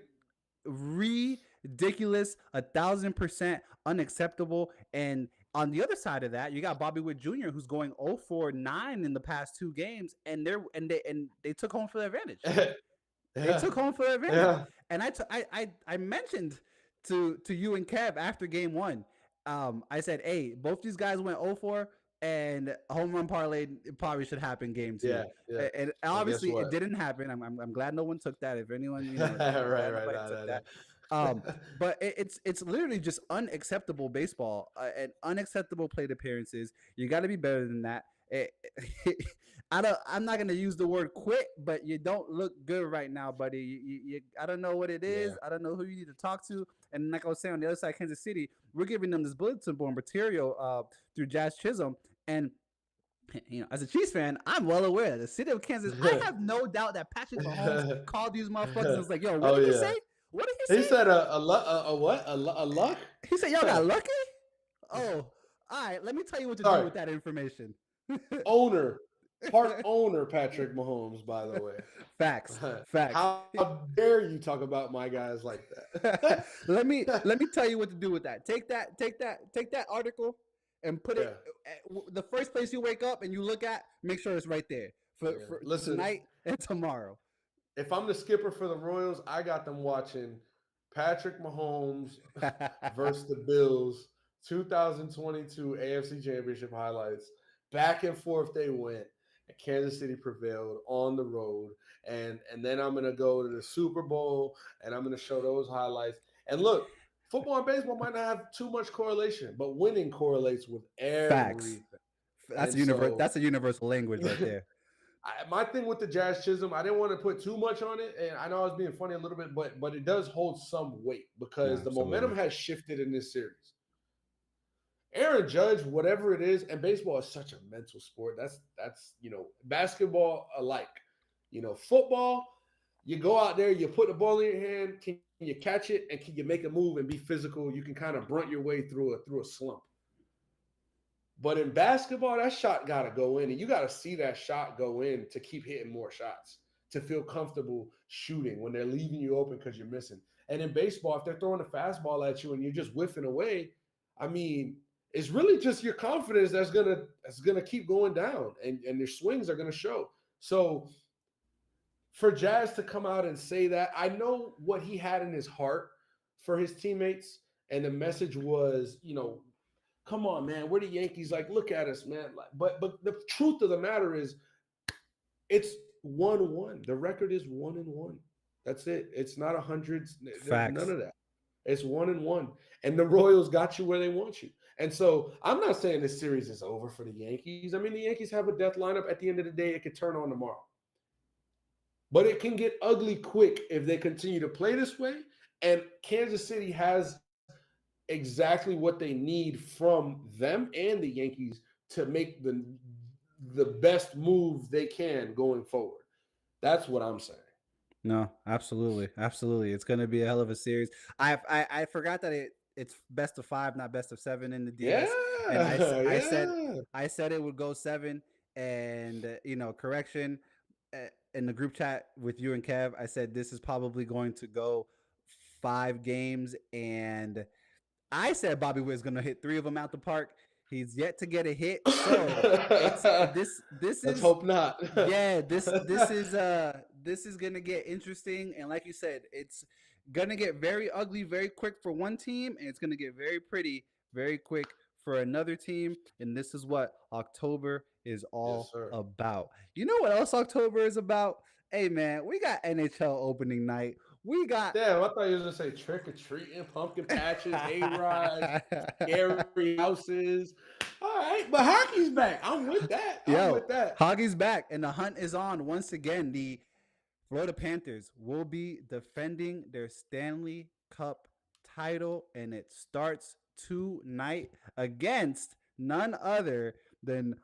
Ridiculous, 1,000% unacceptable. And on the other side of that, you got Bobby Witt Jr., who's going 0-for-9 in the past 2 games, and they took home for their advantage. They took home for their advantage. Yeah. And I mentioned to you and Kev after game 1, I said, hey, both these guys went 0-for, and home run parlay probably should happen game 2. Yeah, yeah. And obviously what? it didn't happen. I'm glad no one took that. If anyone, right. But it's literally just unacceptable baseball and unacceptable plate appearances. You got to be better than that. I'm not gonna use the word quit, but you don't look good right now, buddy. I don't know what it is. Yeah. I don't know who you need to talk to. And like I was saying, on the other side, Kansas City, we're giving them this bulletin board material through Jazz Chisholm. And as a Chiefs fan, I'm well aware the city of Kansas. I have no doubt that Patrick Mahomes called these motherfuckers and was like, "Yo, what did he say? What did he say?" He said a what? A luck? He said, "Y'all got lucky." Oh, all right. Let me tell you what to do with that information. Part owner Patrick Mahomes, by the way. Facts. How dare you talk about my guys like that? let me tell you what to do with that. Take that article and put it the first place you wake up and you look at. Make sure it's right there for tonight and tomorrow. If I'm the skipper for the Royals, I got them watching Patrick Mahomes versus the Bills 2022 AFC Championship highlights. Back and forth they went. Kansas City prevailed on the road, and then I'm gonna go to the Super Bowl and I'm gonna show those highlights. And look, football and baseball might not have too much correlation, but winning correlates with everything. Facts. That's a universal language right there. My thing with the Jazz Chisholm, I didn't want to put too much on it, and I know I was being funny a little bit, but it does hold some weight because the momentum has shifted in this series. Aaron Judge, whatever it is, and baseball is such a mental sport. That's basketball alike. Football, you go out there, you put the ball in your hand, can you catch it, and can you make a move and be physical? You can kind of brunt your way through a slump. But in basketball, that shot got to go in, and you got to see that shot go in to keep hitting more shots, to feel comfortable shooting when they're leaving you open because you're missing. And in baseball, if they're throwing a fastball at you and you're just whiffing away, I mean, it's really just your confidence that's gonna keep going down, and your swings are gonna show. So for Jazz to come out and say that, I know what he had in his heart for his teammates, and the message was, come on, man, we're the Yankees. Like, look at us, man. But the truth of the matter is, it's 1-1. The record is 1-1. That's it. It's not 100. There's none of that. It's 1-1, and the Royals got you where they want you. And so I'm not saying this series is over for the Yankees. I mean, the Yankees have a death lineup. At the end of the day, it could turn on tomorrow. But it can get ugly quick if they continue to play this way. And Kansas City has exactly what they need from them and the Yankees to make the best move they can going forward. That's what I'm saying. No, absolutely. It's going to be a hell of a series. I forgot that it's best of 5, not best of 7 in the DS. And I said it would go 7. And correction, in the group chat with you and Kev, I said this is probably going to go 5 games, and I said Bobby Witt is going to hit 3 of them out the park. He's yet to get a hit, so this Let's is hope not. Yeah, this is gonna get interesting, and like you said, it's gonna get very ugly very quick for one team, and it's gonna get very pretty very quick for another team. And this is what October is all about. You know what else October is about? Hey man, we got NHL opening night. We got Damn, I thought you were gonna say trick or treating, pumpkin patches, hay-rides, scary houses. All right, but hockey's back. I'm with that. Hockey's back, and the hunt is on once again. The Florida Panthers will be defending their Stanley Cup title, and it starts tonight against none other than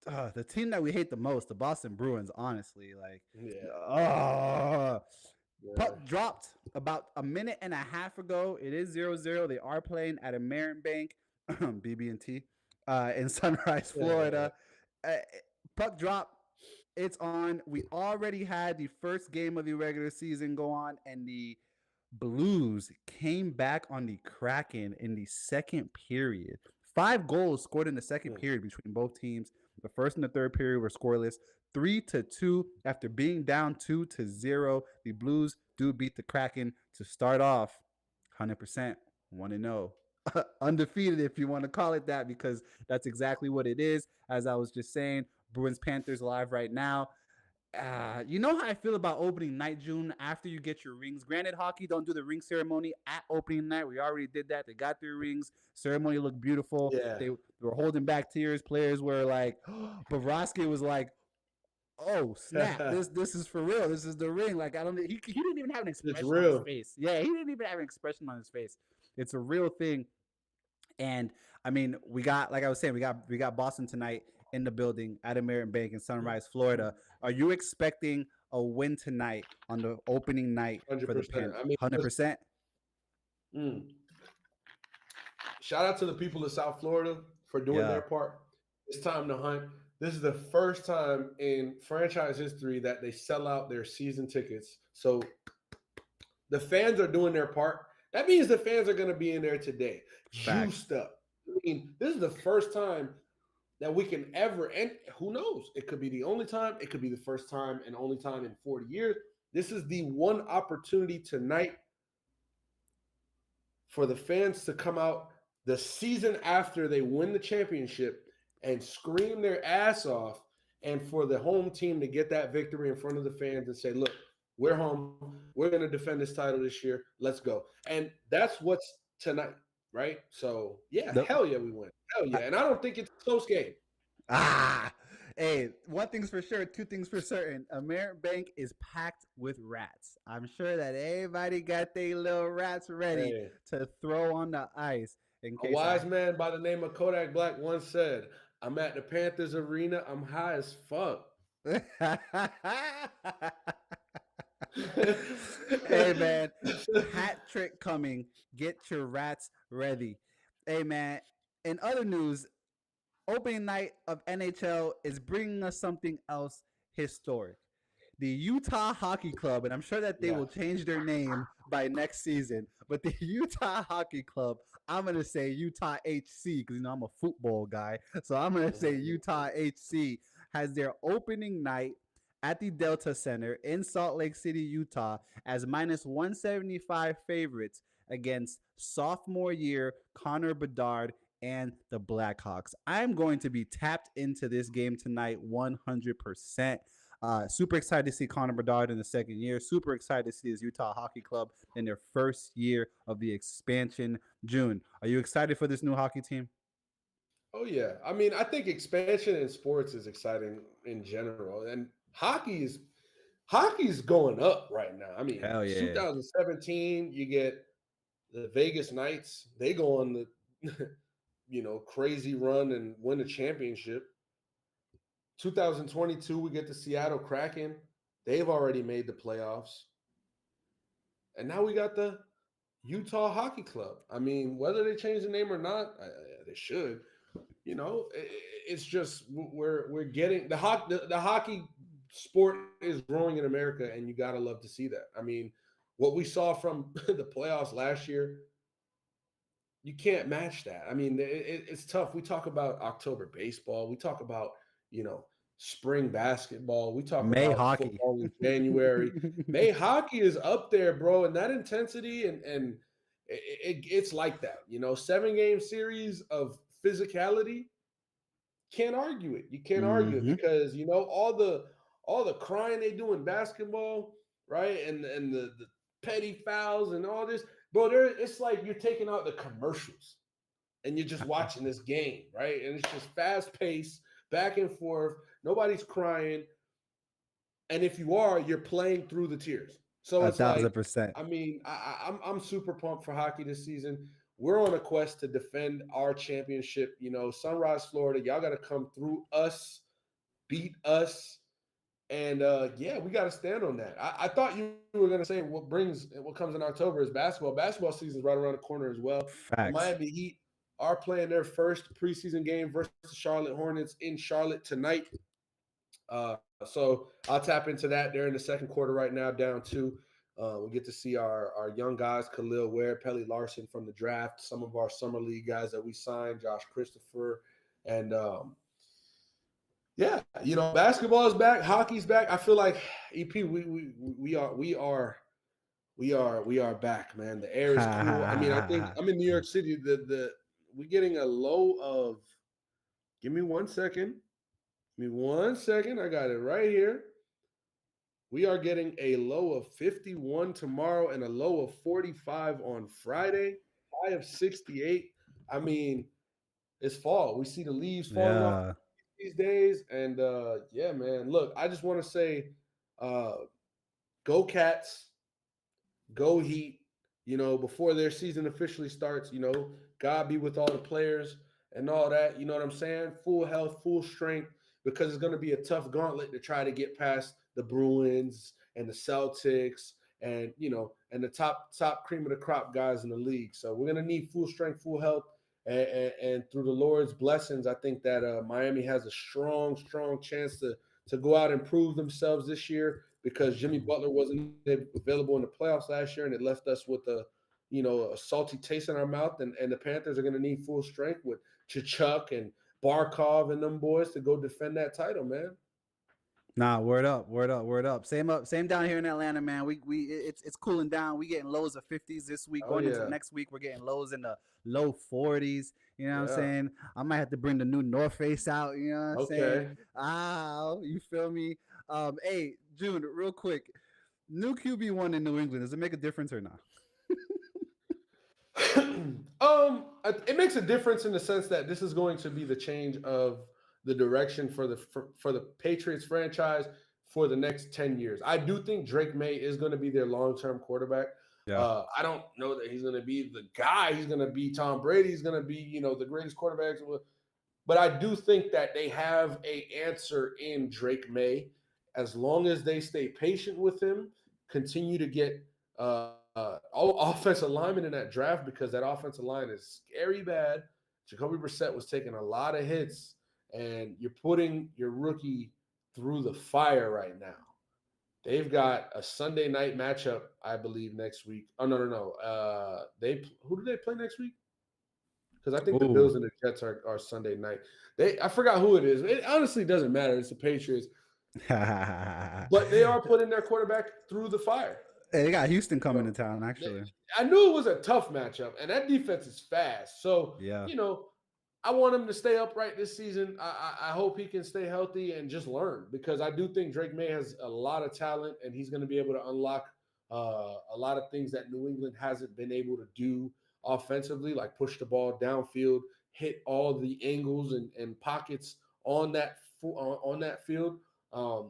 the team that we hate the most, the Boston Bruins. Honestly, like, Yeah, uh, yeah, puck dropped about a minute and a half ago. It is 0-0. They are playing at a Bank, BB&T, in Sunrise, yeah. Florida. Uh, puck drop. It's on. We already had the first game of the regular season go on, and the Blues came back on the Kraken in the second period. 5 goals scored in the second Mm. period between both teams. The first and the third period were scoreless. 3-2 after being down 2-0. The Blues do beat the Kraken to start off 100%. 1-0. Undefeated, if you want to call it that, because that's exactly what it is. As I was just saying, Bruins Panthers live right now. You know how I feel about opening night, June, after you get your rings. Granted, hockey don't do the ring ceremony at opening night. We already did that. They got their rings. Ceremony looked beautiful. Yeah. They were holding back tears. Players were like, Bobrovsky was like, "Oh snap! This is for real. This is the ring." Like, I don't. He didn't even have an It's expression on his real. face. Yeah, he didn't even have an expression on his face. It's a real thing. And I mean, we got, like I was saying, we got Boston tonight in the building at American Bank in Sunrise, Florida. Are you expecting a win tonight on the opening night for the 100%. Pan? I mean, 100%. mm. Shout out to the people of South Florida for doing Yeah, their part. It's time to hunt. This is the first time in franchise history that they sell out their season tickets. So the fans are doing their part. That means the fans are going to be in there today, facts. juiced up. I mean, this is the first time that we can ever, and who knows? It could be the only time. It could be the first time and only time in 40 years. This is the one opportunity tonight for the fans to come out the season after they win the championship and scream their ass off, and for the home team to get that victory in front of the fans and say, look, we're home. We're going to defend this title this year. Let's go. And that's what's tonight, right? So, yeah, The, hell yeah, we win. Hell yeah. And I don't think it's a close game. ah, hey, one thing's for sure, two things for certain. American Bank is packed with rats. I'm sure that everybody got their little rats ready Hey, to throw on the ice in a case wise man by the name of Kodak Black once said, I'm at the Panthers arena. I'm high as fuck. Hey man, hat trick coming. Get your rats ready. Hey man, in other news, opening night of NHL is bringing us something else historic. The Utah Hockey Club, and I'm sure that they Yeah. will change their name by next season, but the Utah Hockey Club, I'm going to say Utah HC because, I'm a football guy. So I'm going to say Utah HC has their opening night at the Delta Center in Salt Lake City, Utah, as minus 175 favorites against sophomore year Connor Bedard and the Blackhawks. I'm going to be tapped into this game tonight 100%. Super excited to see Connor Bedard in the second year. Super excited to see his Utah Hockey Club in their first year of the expansion. June, are you excited for this new hockey team? Oh yeah. I mean, I think expansion in sports is exciting in general. And hockey's going up right now. I mean, Hell yeah. 2017, you get the Vegas Knights, they go on the crazy run and win a championship. 2022, we get the Seattle Kraken. They've already made the playoffs. And now we got the Utah Hockey Club. I mean, whether they change the name or not, they should. It's just we're getting the hockey sport is growing in America, and you gotta love to see that. I mean, what we saw from the playoffs last year, you can't match that. I mean, it's tough. We talk about October baseball. We talk about spring basketball. We talk May about hockey. football in January. May hockey is up there, bro, and that intensity and it's like that. 7-game series of physicality. Can't argue it. You can't argue it Mm-hmm. because all the crying they do in basketball, right? And the petty fouls and all this, bro. It's like you're taking out the commercials and you're just watching this game, right? And it's just fast paced, back and forth. Nobody's crying, and if you are, you're playing through the tears. So it's like, 1,000%. I mean, I'm super pumped for hockey this season. We're on a quest to defend our championship. Sunrise, Florida, y'all got to come through us beat us. And yeah, we got to stand on that. I thought you were going to say what comes in October is basketball. Basketball season's right around the corner as well. The Facts. Miami Heat are playing their first preseason game versus Charlotte Hornets in Charlotte tonight. So I'll tap into that. They're in the second quarter right now, down two. We get to see our young guys, Khalil Ware, Pelly Larson from the draft, some of our summer league guys that we signed, Josh Christopher, and yeah, basketball is back, hockey's back. I feel like EP, we are back, man. The air is cool. I mean, I think I'm in New York City. The we're getting a low of. Give me 1 second. Give me 1 second. I got it right here. We are getting a low of 51 tomorrow and a low of 45 on Friday. High of 68. I mean, it's fall. We see the leaves falling off Yeah. these days, and yeah, man. Look, I just want to say, uh, go Cats, go Heat. Before their season officially starts, God be with all the players and all that. You know what I'm saying? Full health, full strength, because it's going to be a tough gauntlet to try to get past the Bruins and the Celtics and the top cream of the crop guys in the league. So we're going to need full strength, full health. And through the Lord's blessings, I think that Miami has a strong, strong chance to go out and prove themselves this year, because Jimmy Butler wasn't available in the playoffs last year, and it left us with a salty taste in our mouth. And the Panthers are going to need full strength with Chuck and Barkov and them boys to go defend that title, man. Nah, word up, word up, word up. Same down here in Atlanta, man. It's cooling down. We getting lows of 50s this week. Oh Going into yeah, next week, we're getting lows in the low 40s. You know what I'm yeah. saying? I might have to bring the new North Face out. You know what I'm saying? Okay. You feel me? Hey, June, real quick, new QB1 in New England. Does it make a difference or not? It makes a difference in the sense that this is going to be the change of the direction for the Patriots franchise for the next 10 years. I do think Drake May is going to be their long-term quarterback. Yeah. I don't know that he's going to be the guy. He's going to be Tom Brady. He's going to be, the greatest quarterbacks. But I do think that they have a answer in Drake May, as long as they stay patient with him, continue to get all offensive linemen in that draft, because that offensive line is scary bad. Jacoby Brissett was taking a lot of hits, and you're putting your rookie through the fire right now. They've got a Sunday night matchup, I believe, next week. Oh no. Who do they play next week? Because I think the Ooh. Bills and the Jets are Sunday night. I forgot who it is. It honestly doesn't matter. It's the Patriots, but they are putting their quarterback through the fire. Hey, they got Houston You coming know, to town, actually. I knew it was a tough matchup, and that defense is fast. So Yeah. I want him to stay upright this season. I hope he can stay healthy and just learn, because I do think Drake May has a lot of talent, and he's going to be able to unlock a lot of things that New England hasn't been able to do offensively, like push the ball downfield, hit all the angles and pockets on that field.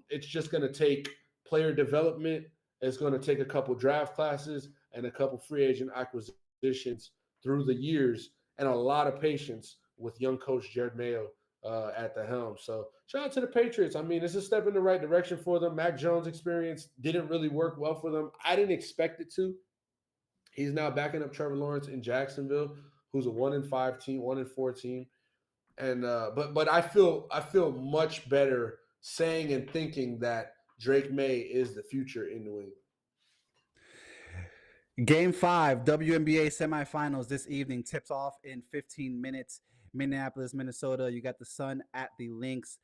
It's just going to take player development. It's going to take a couple draft classes and a couple free agent acquisitions through the years, and a lot of patience with young coach Jared Mayo at the helm. So shout out to the Patriots. I mean, it's a step in the right direction for them. Mac Jones' experience didn't really work well for them. I didn't expect it to. He's now backing up Trevor Lawrence in Jacksonville, who's a 1-5 team, 1-4 team. And but I feel much better saying and thinking that Drake May is the future in New England. Game 5, WNBA semifinals this evening, tips off in 15 minutes. Minneapolis, Minnesota. You got the Sun at the Lynx.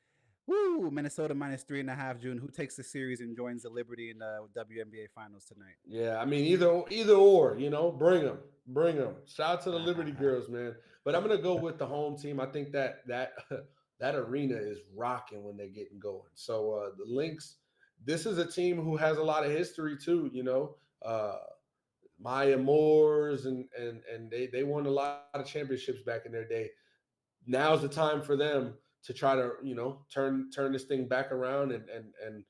Woo! Minnesota -3.5. June. Who takes the series and joins the Liberty in the WNBA finals tonight? Yeah, I mean either or, bring them. Shout out to the Liberty girls, man. But I'm gonna go with the home team. I think that that arena is rocking when they're getting going. So the Lynx, this is a team who has a lot of history too. Maya Moores and they won a lot of championships back in their day. Now's the time for them to try to turn this thing back around and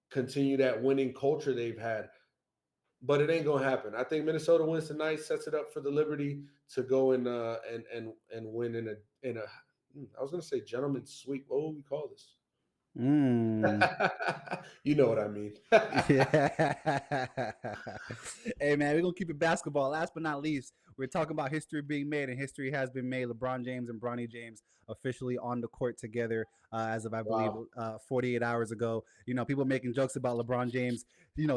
continue that winning culture they've had. But it ain't gonna happen. I think Minnesota wins tonight, sets it up for the Liberty to go and win in a I was gonna say gentleman's sweep. What would we call this? Mm. You know what I mean. Yeah. Hey man, we're gonna keep it basketball. Last but not least, we're talking about history being made, and history has been made. LeBron James and Bronny James officially on the court together as of I believe Wow. 48 hours ago. You know, people making jokes about LeBron James,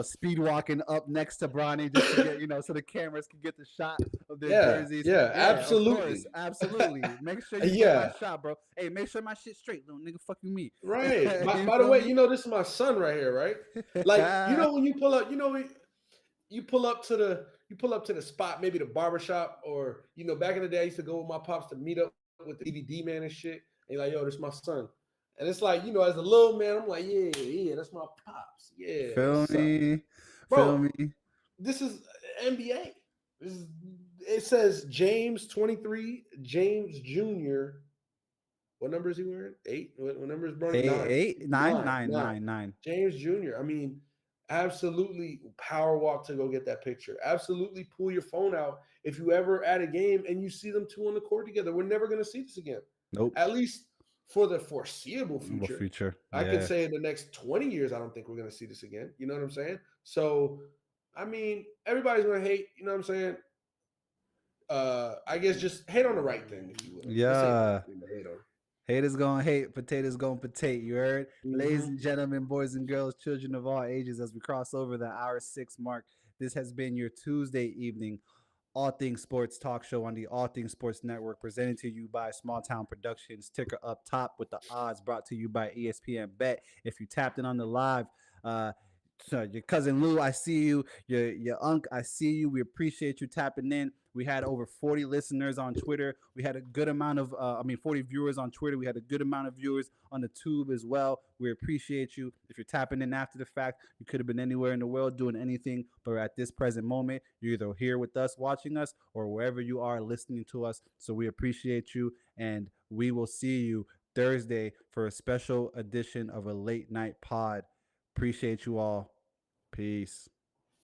speed walking up next to Bronny just to get, so the cameras can get the shot of their Yeah, jerseys. yeah, Yeah, of course, absolutely. absolutely. Make sure you get my Yeah, shot, bro. Hey, make sure my shit's straight, little nigga. Fuck you, me. right. By, You by the feel way, me? this is my son right here, right? Like, when you pull up, you pull up to the spot, maybe the barbershop, or back in the day, I used to go with my pops to meet up with the DVD man and shit. And you're like, yo, this is my son. And it's like, as a little man, I'm like, yeah, yeah, that's my pops. Yeah, Feel what's up? me? Feel Bro, me? this is NBA. This is, it says James 23, James Jr. What number is he wearing? 8? What number is Bronny? Eight, 9. eight, nine, 9. nine, 9. nine, nine. James Jr. I mean, absolutely power walk to go get that picture. Absolutely pull your phone out if you ever at a game and you see them two on the court together. We're never going to see this again. Nope. At least for the foreseeable Well, future. future. I could Yeah. say in the next 20 years, I don't think we're going to see this again. You know what I'm saying? So, I mean, everybody's going to hate. You know what I'm saying? I guess just hate on the right thing, if you will. Let's say Yeah. hate on. Haters gonna hate, potatoes gonna potate. You heard? Ladies Mm-hmm. and gentlemen, boys and girls, children of all ages, as we cross over the hour 6 mark, this has been your Tuesday evening All Things Sports talk show on the All Things Sports Network, presented to you by Small Town Productions. Ticker up top with the odds, brought to you by ESPN Bet. If you tapped in on the live, uh, so your cousin Lou, I see you. Your unc, I see you. We appreciate you tapping in. We had over 40 listeners on Twitter. We had a good amount of, 40 viewers on Twitter. We had a good amount of viewers on the tube as well. We appreciate you. If you're tapping in after the fact, you could have been anywhere in the world doing anything, but at this present moment, you're either here with us, watching us, or wherever you are listening to us. So we appreciate you, and we will see you Thursday for a special edition of a late night pod. Appreciate you all. Peace.